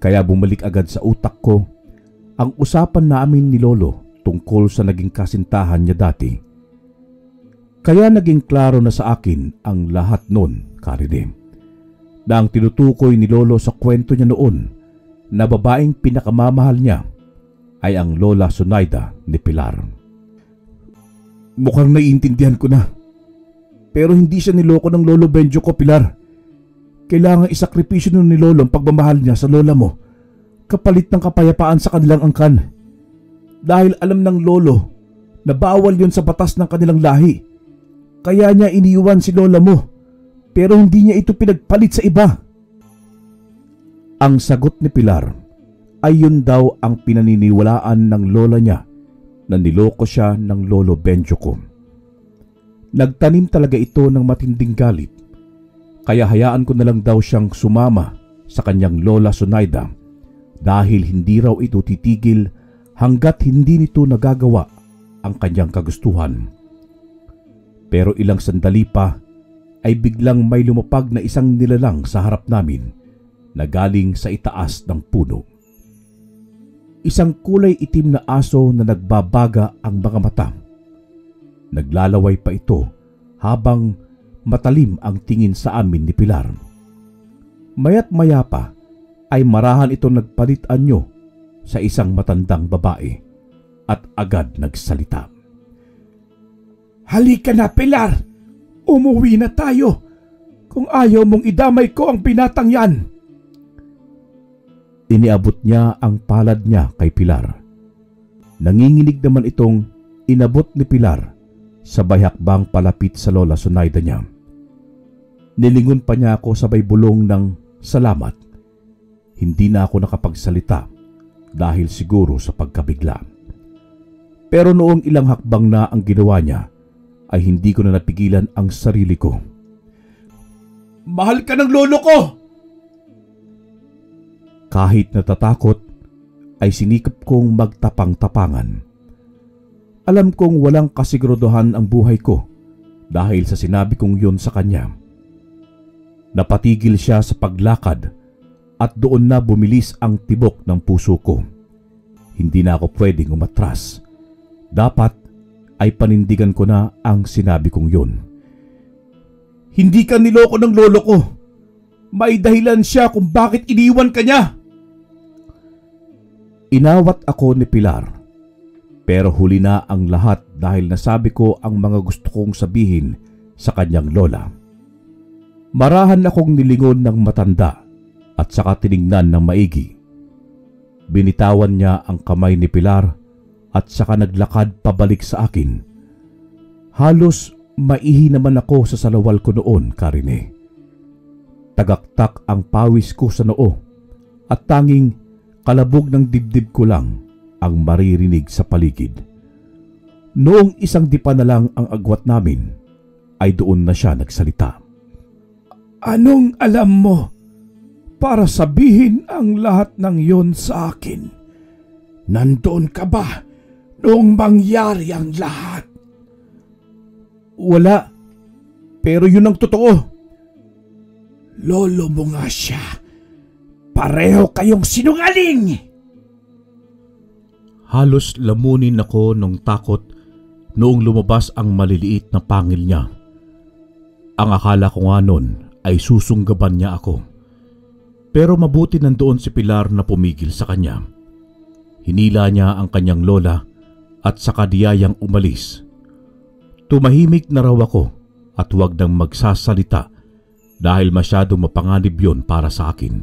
kaya bumalik agad sa utak ko ang usapan namin ni lolo tungkol sa naging kasintahan niya dati. Kaya naging klaro na sa akin ang lahat noon, Karine, na ang tinutukoy ni lolo sa kwento niya noon na babaeng pinakamamahal niya ay ang Lola Sunaida ni Pilar. Mukhang naiintindihan ko na. Pero hindi siya niloko ng Lolo Benjo ko, Pilar. Kailangan isakripisyo nun ni Lolo ang pagmamahal niya sa lola mo kapalit ng kapayapaan sa kanilang angkan. Dahil alam ng lolo na bawal yon sa batas ng kanilang lahi. Kaya niya iniwan si lola mo, pero hindi niya ito pinagpalit sa iba. Ang sagot ni Pilar ay yun daw ang pinaniniwalaan ng lola niya na niloko siya ng Lolo Benjo ko. Nagtanim talaga ito ng matinding galit, kaya hayaan ko na lang daw siyang sumama sa kanyang Lola Sunaida dahil hindi raw ito titigil hanggat hindi nito nagagawa ang kanyang kagustuhan. Pero ilang sandali pa ay biglang may lumapag na isang nilalang sa harap namin na galing sa itaas ng puno. Isang kulay itim na aso na nagbabaga ang mga mata. Naglalaway pa ito habang matalim ang tingin sa amin ni Pilar. Maya't maya pa ay marahan ito nagpalit anyo sa isang matandang babae at agad nagsalita. Halika na, Pilar! Umuwi na tayo kung ayaw mong idamay ko ang binatang yan. Iniabot niya ang palad niya kay Pilar. Nanginginig naman itong inabot ni Pilar sabay hakbang palapit sa Lola Zunaida niya. Nilingon pa niya ako sabay bulong ng salamat. Hindi na ako nakapagsalita dahil siguro sa pagkabigla. Pero noong ilang hakbang na ang ginawa niya ay hindi ko na napigilan ang sarili ko. Mahal ka ng lolo ko! Kahit natatakot ay sinikap kong magtapang-tapangan. Alam kong walang kasiguraduhan ang buhay ko dahil sa sinabi kong yun sa kanya. Napatigil siya sa paglakad at doon na bumilis ang tibok ng puso ko. Hindi na ako pwedeng umatras. Dapat ay panindigan ko na ang sinabi kong yun. Hindi ka niloko ng lolo ko. May dahilan siya kung bakit iniwan ka niya. Inawat ako ni Pilar. Pero huli na ang lahat dahil nasabi ko ang mga gusto kong sabihin sa kanyang lola. Marahan akong nilingon ng matanda at saka tinignan ng maigi. Binitawan niya ang kamay ni Pilar at saka naglakad pabalik sa akin. Halos maihi naman ako sa salawal ko noon, Karine. Tagaktak ang pawis ko sa noo at tanging kalabog ng dibdib ko lang ang maririnig sa paligid. Noong isang dipa na lang ang agwat namin, ay doon na siya nagsalita. Anong alam mo para sabihin ang lahat ng yon sa akin? Nandoon ka ba noong mangyari ang lahat? Wala, pero yun ang totoo. Lolo mo nga siya. Pareho kayong sinungaling! Halos lamunin ako ng takot noong lumabas ang maliliit na pangil niya. Ang akala ko nga nun ay susunggaban niya ako. Pero mabuti nandoon si Pilar na pumigil sa kanya. Hinila niya ang kanyang lola at saka diyayang umalis. Tumahimik na raw ako at huwag nang magsasalita dahil masyadong mapanganib yun para sa akin.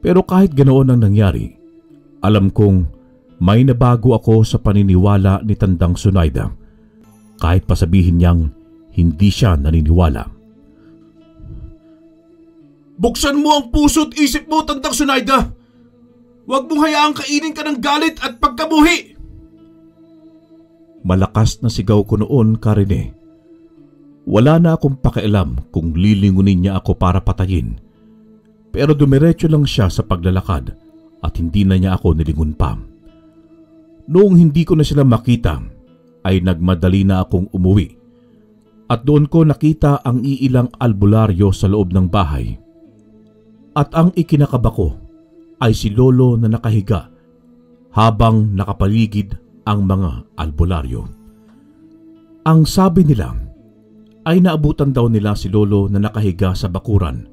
Pero kahit ganoon ang nangyari, alam kong may nabago ako sa paniniwala ni Tandang Zunaida kahit pa sabihin niyang hindi siya naniniwala. Buksan mo ang puso't isip mo, Tandang Zunaida! Huwag mong hayaang kainin ka ng galit at pagkabuhi! Malakas na sigaw ko noon, Karine. Wala na akong pakialam kung lilingunin niya ako para patayin. Pero dumiretso lang siya sa paglalakad at hindi na niya ako nilingon pa. Noong hindi ko na sila makita, ay nagmadali na akong umuwi. At doon ko nakita ang iilang albularyo sa loob ng bahay. At ang ikinakaba ko ay si Lolo na nakahiga habang nakapaligid ang mga albularyo. Ang sabi nila ay naabutan daw nila si Lolo na nakahiga sa bakuran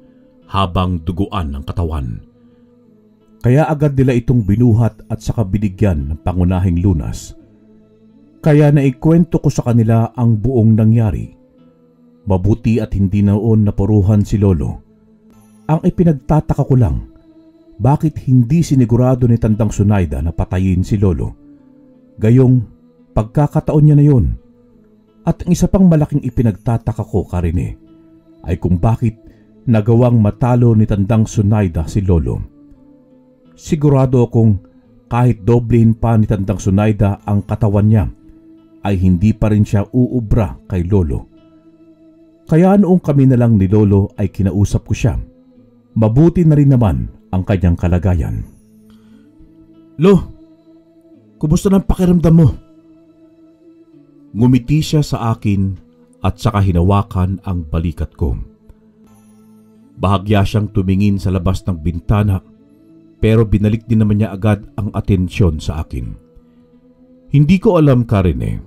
habang duguan ng katawan. Kaya agad nila itong binuhat at saka binigyan ng pangunahing lunas. Kaya naikwento ko sa kanila ang buong nangyari. Mabuti at hindi noon napuruhan si Lolo. Ang ipinagtataka ko lang, bakit hindi sinigurado ni Tandang Zunaida na patayin si Lolo? Gayong pagkakataon niya na yun. At ang isa pang malaking ipinagtataka ko, Karine, ay kung bakit nagawang matalo ni Tandang Zunaida si Lolo. Sigurado akong kahit doblehin pa ni Tandang Zunaida ang katawan niya, ay hindi pa rin siya uubra kay Lolo. Kaya noong kami na lang ni Lolo ay kinausap ko siya. Mabuti na rin naman ang kanyang kalagayan. Lo, kumusta ng pakiramdam mo? Ngumiti siya sa akin at saka hinawakan ang balikat ko. Bahagya siyang tumingin sa labas ng bintana pero binalik din naman niya agad ang atensyon sa akin. Hindi ko alam, Karine,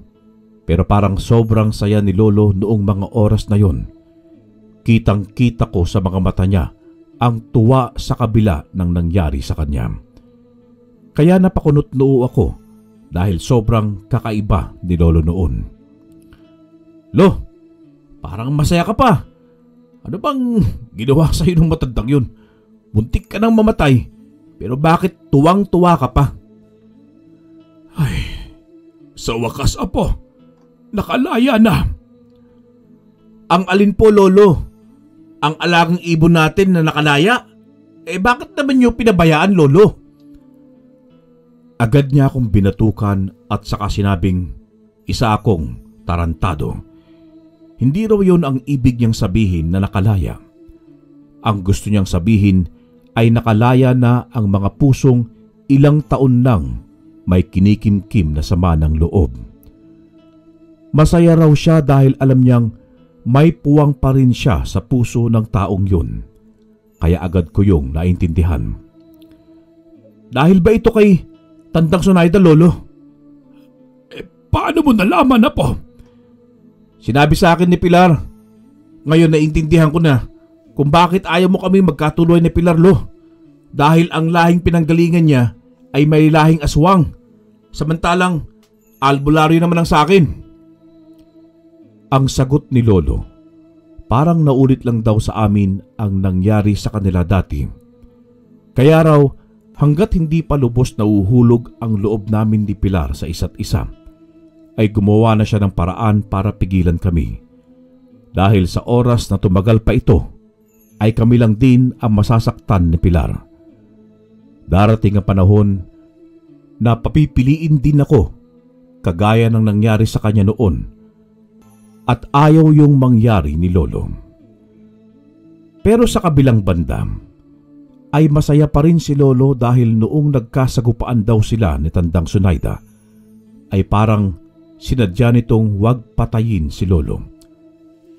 pero parang sobrang saya ni Lolo noong mga oras na yon. Kitang-kita ko sa mga mata niya ang tuwa sa kabila ng nangyari sa kanya. Kaya napakunot noo ako dahil sobrang kakaiba ni Lolo noon. Lo, Parang masaya ka pa. Ano bang ginawa sa'yo ng matandang yun? Muntik ka nang mamatay, pero bakit tuwang-tuwa ka pa? Ay, sa wakas apo, nakalaya na. Ang alin po, Lolo? Ang alagang ibon natin na nakalaya? Bakit naman niyo pinabayaan, Lolo? Agad niya akong binatukan at saka sinabing isa akong tarantado. Hindi raw yun ang ibig niyang sabihin na nakalaya. Ang gusto niyang sabihin ay nakalaya na ang mga pusong ilang taon nang may kinikimkim na sama ng loob. Masaya raw siya dahil alam niyang may puwang pa rin siya sa puso ng taong yun. Kaya agad ko yung naintindihan. Dahil ba ito kay Tandang Sonaida, Lolo? Paano mo nalaman na po? Sinabi sa akin ni Pilar. Ngayon naintindihan ko na kung bakit ayaw mo kami magkatuloy ni Pilar, Lo. Dahil ang lahing pinanggalingan niya ay may lahing aswang. Samantalang albularyo naman ang sa akin. Ang sagot ni Lolo, parang naulit lang daw sa amin ang nangyari sa kanila dati. Kaya raw hanggat hindi pa lubos nauhulog ang loob namin ni Pilar sa isa't isa, ay gumawa na siya ng paraan para pigilan kami. Dahil sa oras na tumagal pa ito, ay kami lang din ang masasaktan ni Pilar. Darating ang panahon na papipiliin din ako, kagaya ng nangyari sa kanya noon, at ayaw yung mangyari ni Lolo. Pero sa kabilang banda, ay masaya pa rin si Lolo dahil noong nagkasagupaan daw sila ni Tandang Sonaida, ay parang sinadya nitong huwag patayin si Lolo.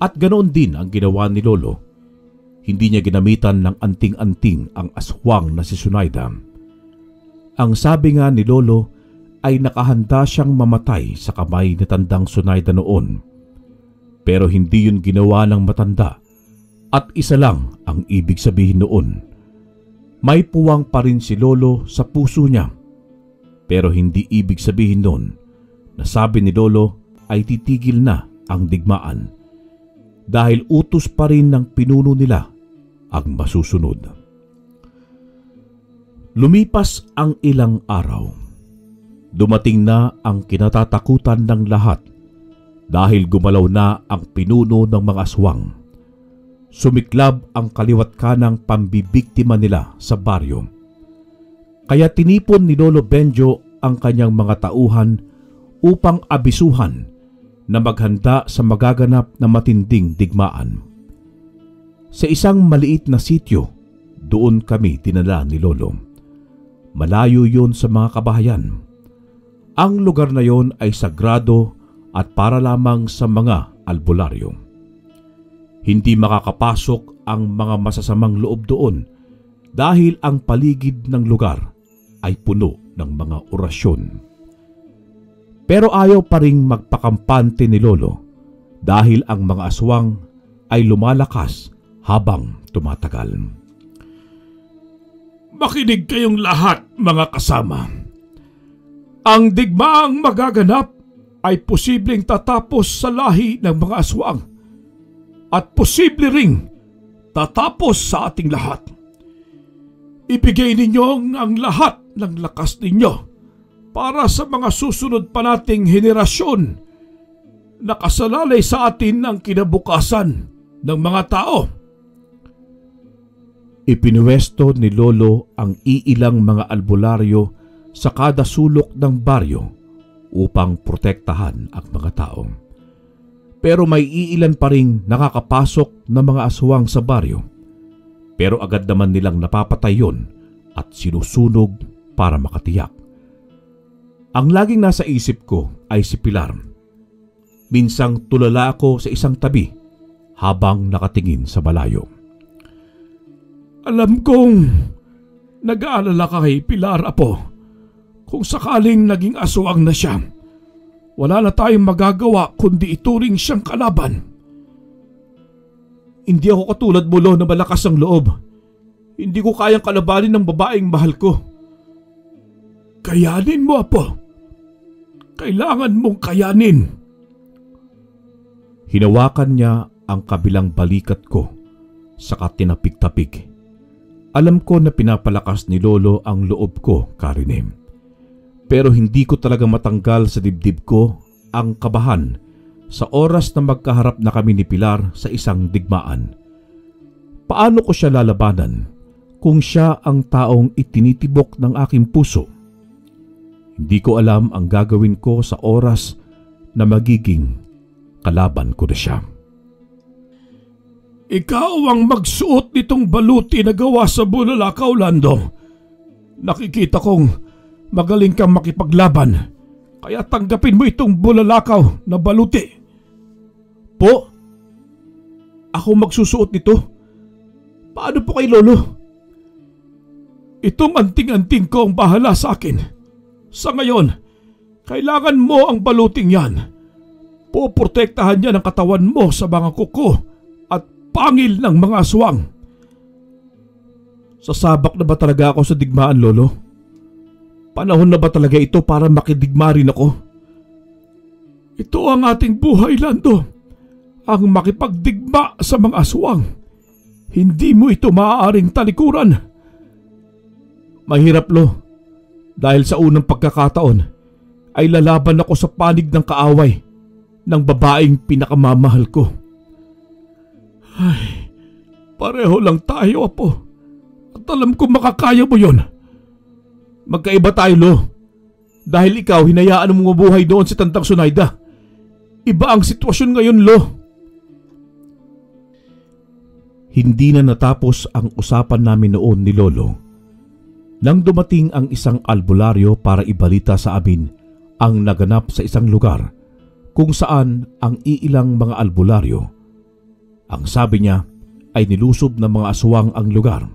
At ganoon din ang ginawa ni Lolo. Hindi niya ginamitan ng anting-anting ang aswang na si Sonaida. Ang sabi nga ni Lolo ay nakahanda siyang mamatay sa kamay ni Tandang Sonaida noon. Pero hindi yun ginawa ng matanda at isa lang ang ibig sabihin noon. May puwang pa rin si Lolo sa puso niya. Pero hindi ibig sabihin noon na sabi ni Lolo ay titigil na ang digmaan. Dahil utos pa rin ng pinuno nila ang masusunod. Lumipas ang ilang araw. Dumating na ang kinatatakutan ng lahat dahil gumalaw na ang pinuno ng mga aswang. Sumiklab ang kaliwat kanang pambibiktima nila sa baryo. Kaya tinipon ni Lolo Benjo ang kanyang mga tauhan upang abisuhan na maghanda sa magaganap na matinding digmaan. Sa isang maliit na sityo, doon kami dinala ni Lolo. Malayo yun sa mga kabahayan. Ang lugar na yon ay sagrado at para lamang sa mga albularyo. Hindi makakapasok ang mga masasamang loob doon dahil ang paligid ng lugar ay puno ng mga orasyon. Pero ayaw pa ring magpakampante ni Lolo dahil ang mga aswang ay lumalakas habang tumatagal. Makinig kayong lahat, mga kasama. Ang digmaang magaganap ay posibleng tatapos sa lahi ng mga aswang at posible ring tatapos sa ating lahat. Ibigay ninyo ang lahat ng lakas ninyo para sa mga susunod pa nating henerasyon. Nakasalalay sa atin ang kinabukasan ng mga tao. Ipinuwesto ni Lolo ang iilang mga albularyo sa kada sulok ng baryo upang protektahan ang mga tao. Pero may iilan pa ring nakakapasok na mga aswang sa baryo. Pero agad naman nilang napapatay yun at sinusunog para makatiyak. Ang laging nasa isip ko ay si Pilar. Minsang tulala ako sa isang tabi habang nakatingin sa malayo. Alam kong nag-aalala ka kay Pilar, Apo. Kung sakaling naging aswang na siya, wala na tayong magagawa kundi ituring siyang kalaban. Hindi ako katulad mo, Lo, na malakas ang loob. Hindi ko kayang kalabanin ng babaeng mahal ko. Kayanin mo, Apo. Kailangan mong kayanin. Hinawakan niya ang kabilang balikat ko saka tinapik-tapik. Alam ko na pinapalakas ni Lolo ang loob ko, Karine. Pero hindi ko talaga matanggal sa dibdib ko ang kabahan sa oras na magkaharap na kami ni Pilar sa isang digmaan. Paano ko siya lalabanan kung siya ang taong itinitibok ng aking puso? Hindi ko alam ang gagawin ko sa oras na magiging kalaban ko na siya. Ikaw ang magsuot nitong baluti na gawa sa bulalakaw, Lando. Nakikita kong magaling kang makipaglaban, kaya tanggapin mo itong bulalakaw na baluti. Po? Ako magsusuot nito? Paano po kay Lolo? Itong anting-anting ko ang bahala sa akin. Sa ngayon, kailangan mo ang baluting yan. Poprotektahan niya ang katawan mo sa mga kuko at pangil ng mga aswang. Sasabak na ba talaga ako sa digmaan, Lolo? Panahon na ba talaga ito para makidigma rin ako? Ito ang ating buhay, Lando. Ang makipagdigma sa mga aswang. Hindi mo ito maaaring talikuran. Mahirap, Lo. Dahil sa unang pagkakataon ay lalaban ako sa panig ng kaaway ng babaeng pinakamamahal ko. Ay, pareho lang tayo, Apo. At alam ko makakaya mo yon. Magkaiba tayo, Lo. Dahil ikaw hinayaan mong mabuhay doon si Tandang Sunayda. Iba ang sitwasyon ngayon, Lo. Hindi na natapos ang usapan namin noon ni Lolo nang dumating ang isang albularyo para ibalita sa amin ang naganap sa isang lugar kung saan ang iilang mga albularyo, ang sabi niya, ay nilusob ng mga aswang ang lugar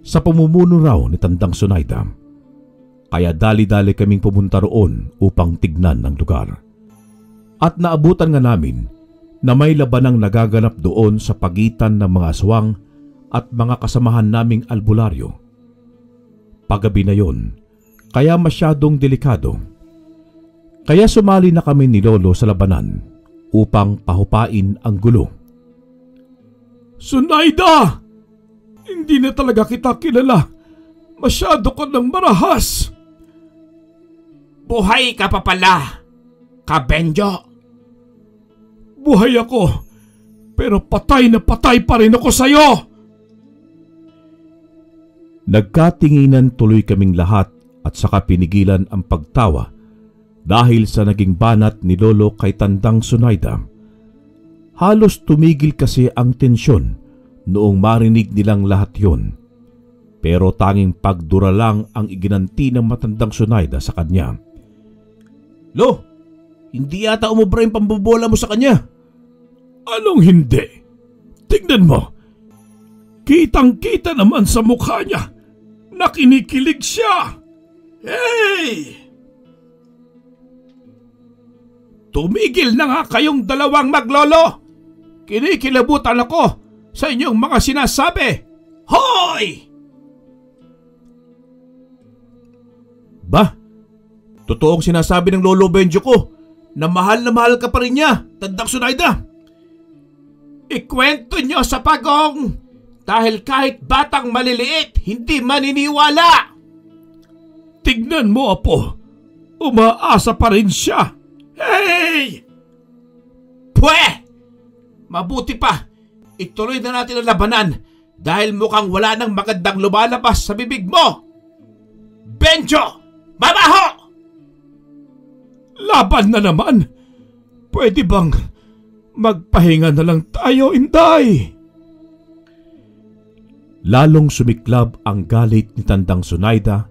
sa pamumuno raw ni Tandang Sunayda. Kaya dali-dali kaming pumunta roon upang tignan ang lugar. At naabutan nga namin na may labanang nagaganap doon sa pagitan ng mga aswang at mga kasamahan naming albularyo. Paggabi na yon, kaya masyadong delikado. Kaya sumali na kami ni Lolo sa labanan upang pahupain ang gulo. Sunayda! Hindi na talaga kita kilala. Masyado ka ng marahas. Buhay ka pa pala, Kabenjo. Buhay ako, pero patay na patay pa rin ako sa'yo. Nagkatinginan tuloy kaming lahat at saka pinigilan ang pagtawa dahil sa naging banat ni Lolo kay Tandang Sunayda. Halos tumigil kasi ang tensyon noong marinig nilang lahat yon. Pero tanging pagdura lang ang iginanti ng matandang Sunayda sa kanya. Lo, hindi yata umubra yung pambobola mo sa kanya. Anong hindi? Tingnan mo. Kitang-kita naman sa mukha niya na kinikilig siya. Hey! Tumigil na nga kayong dalawang maglolo. Kinikilabutan ako sa inyong mga sinasabi. Hoy! Ba? Totoong sinasabi ng Lolo Benjo ko na mahal ka pa rin niya, Tandang Sunayda. Ikwento nyo sa pagong dahil kahit batang maliliit hindi maniniwala. Tignan mo, Apo. Umaasa pa rin siya. Hey! Pwe! Mabuti pa, ituloy na natin ang labanan dahil mukhang wala nang magandang lumalabas sa bibig mo. Benjo! Mabaho! Laban na naman. Pwede bang magpahinga na lang tayo, Inday? Lalong sumiklab ang galit ni Tandang Sunayda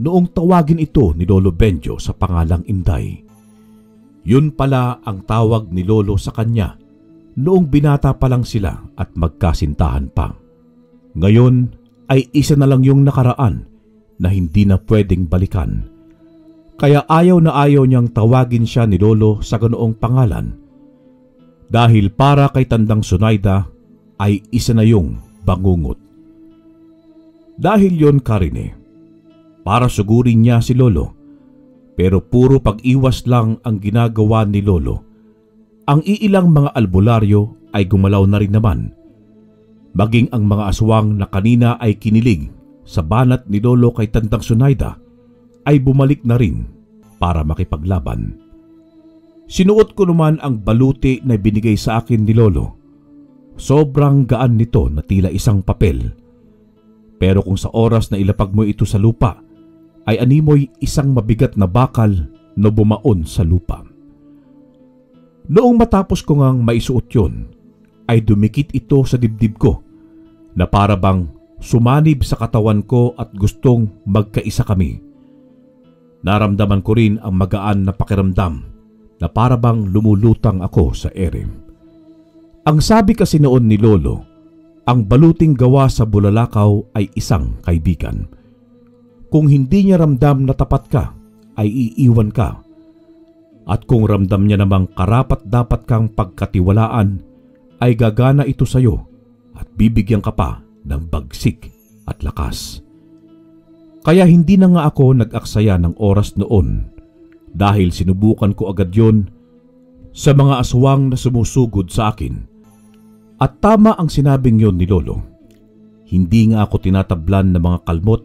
noong tawagin ito ni Lolo Benjo sa pangalang Inday. Yun pala ang tawag ni Lolo sa kanya noong binata pa lang sila at magkasintahan pa. Ngayon ay isa na lang yung nakaraan na hindi na pwedeng balikan. Kaya ayaw na ayaw niyang tawagin siya ni Lolo sa ganoong pangalan dahil para kay Tandang Sunayda ay isa na yung bangungot. Dahil yon, Karine, para sugurin niya si Lolo, pero puro pag-iwas lang ang ginagawa ni Lolo. Ang iilang mga albularyo ay gumalaw na rin naman. Maging ang mga aswang na kanina ay kinilig sa banat ni Lolo kay Tandang Sunayda ay bumalik na rin para makipaglaban. Sinuot ko naman ang baluti na binigay sa akin ni Lolo. Sobrang gaan nito na tila isang papel. Pero kung sa oras na ilapag mo ito sa lupa, ay animoy isang mabigat na bakal na bumaon sa lupa. Noong matapos ko ngang maisuot yun, ay dumikit ito sa dibdib ko na para bang sumanib sa katawan ko at gustong magkaisa kami. Naramdaman ko rin ang magaan na pakiramdam na para bang lumulutang ako sa ere. Ang sabi kasi noon ni Lolo, ang baluting gawa sa bulalakaw ay isang kaibigan. Kung hindi niya ramdam na tapat ka, ay iiwan ka. At kung ramdam niya namang karapat-dapat kang pagkatiwalaan, ay gagana ito sa iyo at bibigyan ka pa ng bagsik at lakas. Kaya hindi na nga ako nag-aksaya ng oras noon dahil sinubukan ko agad yon sa mga aswang na sumusugod sa akin. At tama ang sinabing yon ni Lolo. Hindi nga ako tinatablan ng mga kalmot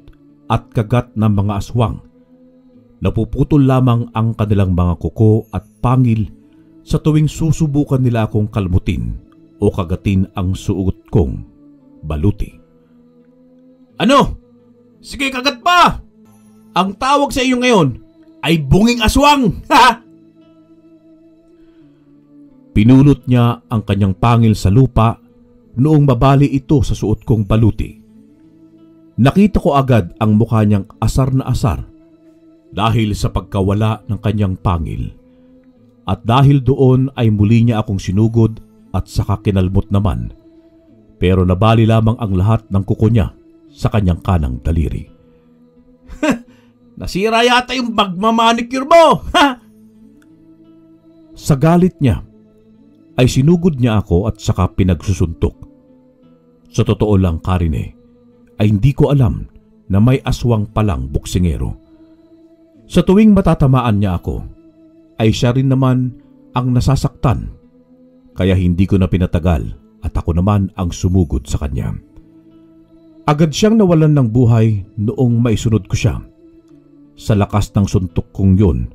at kagat ng mga aswang. Napuputol lamang ang kanilang mga kuko at pangil sa tuwing susubukan nila akong kalmutin o kagatin ang suot kong baluti. Ano? Sige, kagat pa! Ang tawag sa iyo ngayon ay bunging aswang! Pinulot niya ang kanyang pangil sa lupa noong mabali ito sa suot kong baluti. Nakita ko agad ang mukha niyang asar na asar dahil sa pagkawala ng kanyang pangil. At dahil doon ay muli niya akong sinugod at saka kinalmot naman. Pero nabali lamang ang lahat ng kuko niya sa kanyang kanang daliri. Nasira yata yung magmamanicure mo! Sa galit niya, ay sinugod niya ako at saka pinagsusuntok. Sa totoo lang, Karine, ay hindi ko alam na may aswang palang buksingero. Sa tuwing matatamaan niya ako, ay siya rin naman ang nasasaktan. Kaya hindi ko na pinatagal at ako naman ang sumugod sa kanya. Agad siyang nawalan ng buhay noong maisunod ko siya. Sa lakas ng suntok kong yun,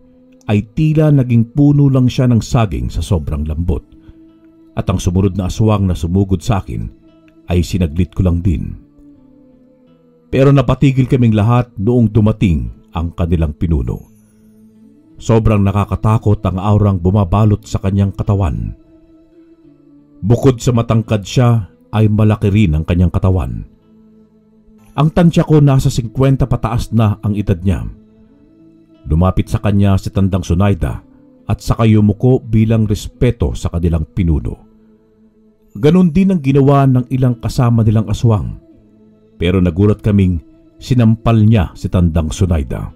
ay tila naging puno lang siya ng saging sa sobrang lambot. At ang sumunod na aswang na sumugod sa akin ay sinaglit ko lang din. Pero napatigil kaming lahat noong dumating ang kanilang pinuno. Sobrang nakakatakot ang aurang bumabalot sa kanyang katawan. Bukod sa matangkad siya, ay malaki rin ang kanyang katawan. Ang tansya ko nasa 50 pataas na ang edad niya. Lumapit sa kanya si Tandang Sunayda at saka yumuko bilang respeto sa kanilang pinuno. Ganon din ang ginawa ng ilang kasama nilang aswang. Pero nagulat kaming sinampal niya si Tandang Sunayda.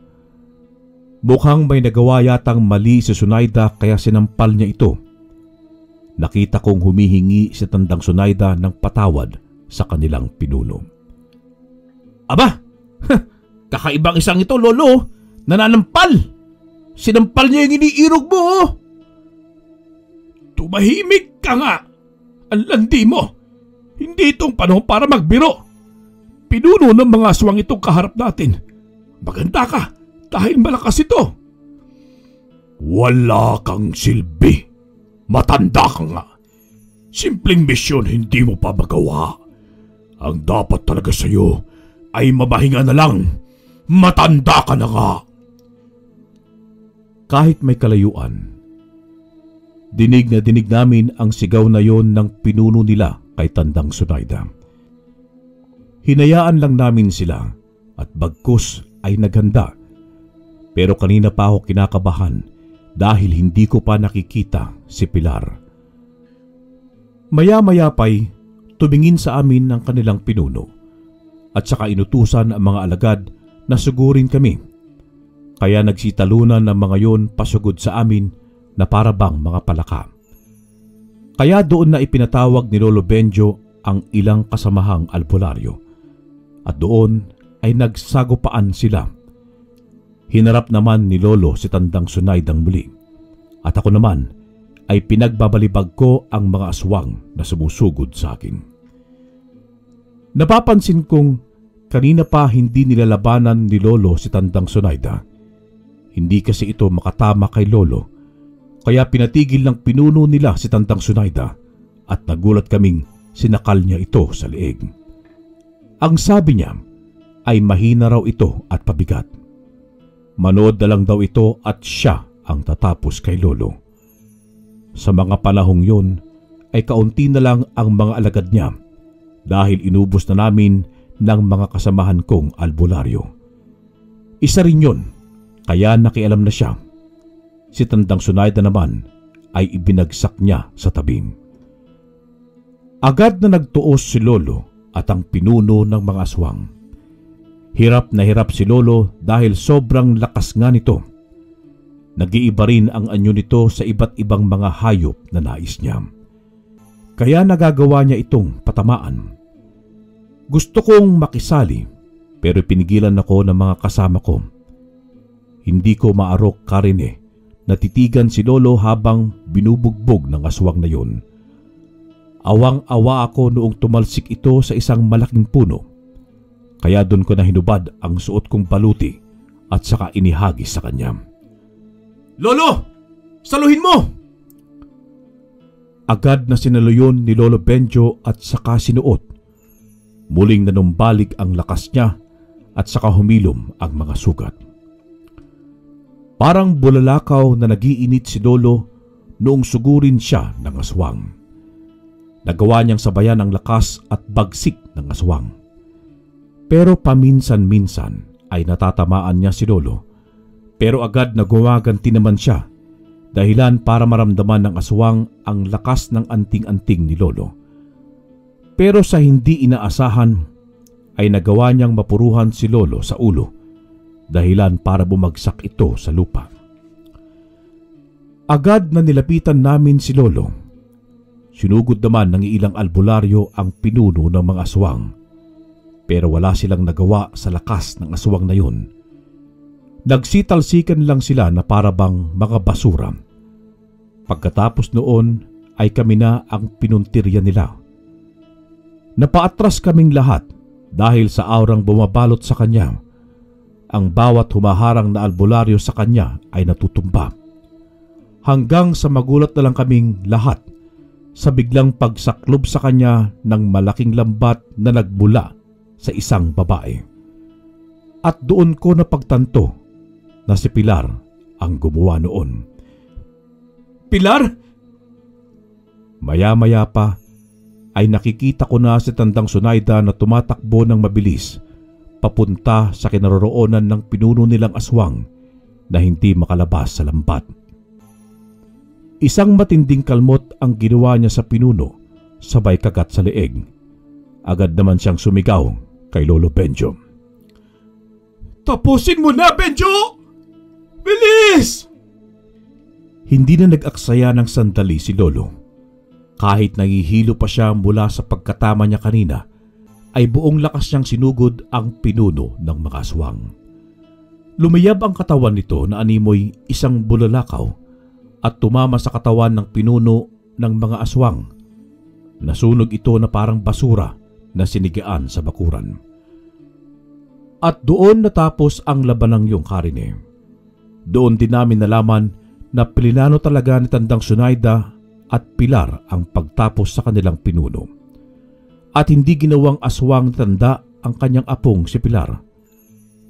Mukhang may nagawa yatang mali si Sunayda kaya sinampal niya ito. Nakita kong humihingi si Tandang Sunayda ng patawad sa kanilang pinuno. Aba! Kakaibang isang ito, Lolo! Nananampal! Sinampal niya yung iniirog mo! Tumahimik ka nga! Ang landi mo! Hindi itong panahon para magbiro! Pinuno ng mga aswang itong kaharap natin. Maganda ka dahil malakas ito. Wala kang silbi. Matanda ka nga. Simpleng misyon hindi mo pa magawa. Ang dapat talaga sa'yo ay mabahinga na lang. Matanda ka na nga. Kahit may kalayuan, dinig na dinig namin ang sigaw na yon ng pinuno nila kay Tandang Sunayda. Hinayaan lang namin sila at bagkus ay naghanda. Pero kanina pa ako kinakabahan dahil hindi ko pa nakikita si Pilar. Maya-maya pa'y tumingin sa amin ng kanilang pinuno at saka inutusan ang mga alagad na sugurin kami. Kaya nagsitalunan ng mga yon pasugod sa amin na para bang mga palaka. Kaya doon na ipinatawag ni Lolo Benjo ang ilang kasamahang albularyo. At doon ay nagsagupaan sila. Hinarap naman ni Lolo si Tandang Sunaydang muli. At ako naman ay pinagbabalibag ko ang mga aswang na sumusugod sa akin. Napapansin kong kanina pa hindi nilalabanan ni Lolo si Tandang Sonaida. Hindi kasi ito makatama kay Lolo, kaya pinatigil ng pinuno nila si Tandang Sonaida at nagulat kaming sinakal niya ito sa leeg. Ang sabi niya ay mahina raw ito at pabigat. Manood na lang daw ito at siya ang tatapos kay Lolo. Sa mga panahong yun ay kaunti na lang ang mga alagad niya dahil inubos na namin ng mga kasamahan kong albularyo. Isa rin yun, kaya nakialam na siya. Si Tandang Sonaida naman ay ibinagsak niya sa tabing. Agad na nagtuos si Lolo at ang pinuno ng mga aswang. Hirap na hirap si Lolo dahil sobrang lakas nga nito. Nag-iiba rin ang anyo nito sa iba't ibang mga hayop na nais niya. Kaya nagagawa niya itong patamaan. Gusto kong makisali pero pinigilan ako ng mga kasama ko. Hindi ko maarok Karine, natitigan si Lolo habang binubugbog ng aswang na yun. Awang-awa ako noong tumalsik ito sa isang malaking puno. Kaya doon ko na hinubad ang suot kong baluti at saka inihagis sa kanya. Lolo! Saluhin mo! Agad na sinaluyon ni Lolo Benjo at saka sinuot. Muling nanumbalik ang lakas niya at saka humilom ang mga sugat. Parang bulalakaw na nagiinit si Lolo noong sugurin siya ng aswang. Nagawa niyang sabayan ang lakas at bagsik ng aswang. Pero paminsan-minsan ay natatamaan niya si Lolo. Pero agad na gumaganti naman siya, dahilan para maramdaman ng aswang ang lakas ng anting-anting ni Lolo. Pero sa hindi inaasahan ay nagawa niyang mapuruhan si Lolo sa ulo, dahilan para bumagsak ito sa lupa. Agad na nilapitan namin si Lolo. Sinugod naman ng ilang albularyo ang pinuno ng mga aswang, pero wala silang nagawa sa lakas ng aswang na yun. Nagsitalsikan lang sila na parabang mga basura. Pagkatapos noon ay kami na ang pinuntirya nila. Napaatras kaming lahat dahil sa aurang bumabalot sa kanya. Ang bawat humaharang na albularyo sa kanya ay natutumba. Hanggang sa magulat na lang kaming lahat sa biglang pagsaklob sa kanya ng malaking lambat na nagmula sa isang babae. At doon ko napagtanto na si Pilar ang gumawa noon. Pilar? Maya-maya pa ay nakikita ko na si Tandang Sonaida na tumatakbo ng mabilis papunta sa kinaroroonan ng pinuno nilang aswang na hindi makalabas sa lambat. Isang matinding kalmot ang ginawa niya sa pinuno, sabay kagat sa leeg. Agad naman siyang sumigaw kay Lolo Benjo. Tapusin mo na, Benjo! Bilis! Hindi na nag-aksaya ng sandali si Lolo. Kahit nangihilo pa siya mula sa pagkatama niya kanina, ay buong lakas niyang sinugod ang pinuno ng mga aswang. Lumiyab ang katawan nito na animoy isang bulalakaw at tumama sa katawan ng pinuno ng mga aswang. Nasunog ito na parang basura na sinigaan sa bakuran. At doon natapos ang labanang yung Karine. Doon din namin nalaman na plinano talaga ni Tandang Sonaida at Pilar ang pagtapos sa kanilang pinuno. At hindi ginawang aswang tanda ang kanyang apong si Pilar.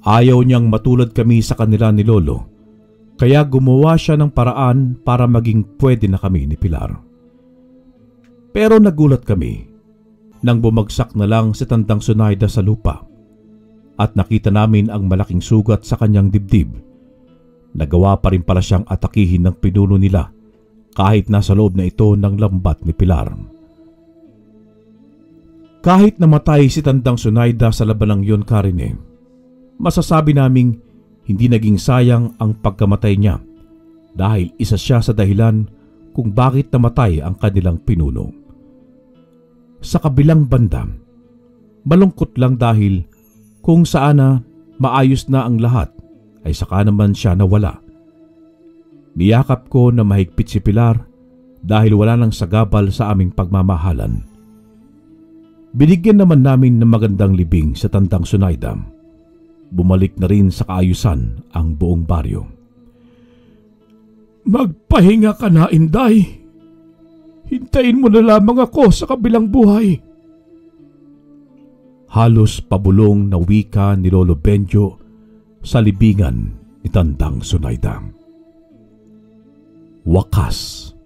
Ayaw niyang matulad kami sa kanila ni Lolo, kaya gumawa siya ng paraan para maging pwede na kami ni Pilar. Pero nagulat kami nang bumagsak na lang si Tandang Sonaida sa lupa at nakita namin ang malaking sugat sa kanyang dibdib. Nagawa pa rin pala siyang atakihin ng pinuno nila kahit nasa loob na ito ng lambat ni Pilar. Kahit namatay si Tandang Sonaida sa labanang yun, Karine, masasabi naming hindi naging sayang ang pagkamatay niya dahil isa siya sa dahilan kung bakit namatay ang kanilang pinuno. Sa kabilang banda, malungkot lang dahil kung saan na maayos na ang lahat ay saka naman siya nawala. Niyakap ko na mahigpit si Pilar dahil wala nang sagabal sa aming pagmamahalan. Binigyan naman namin ng magandang libing sa Tandang Sunaydam. Bumalik na rin sa kaayusan ang buong baryo. Magpahinga ka na, Inday. Hintayin mo na lamang ako sa kabilang buhay. Halos pabulong na wika ni Lolo Benjo sa libingan ni Tandang Sunaydam. Wakas.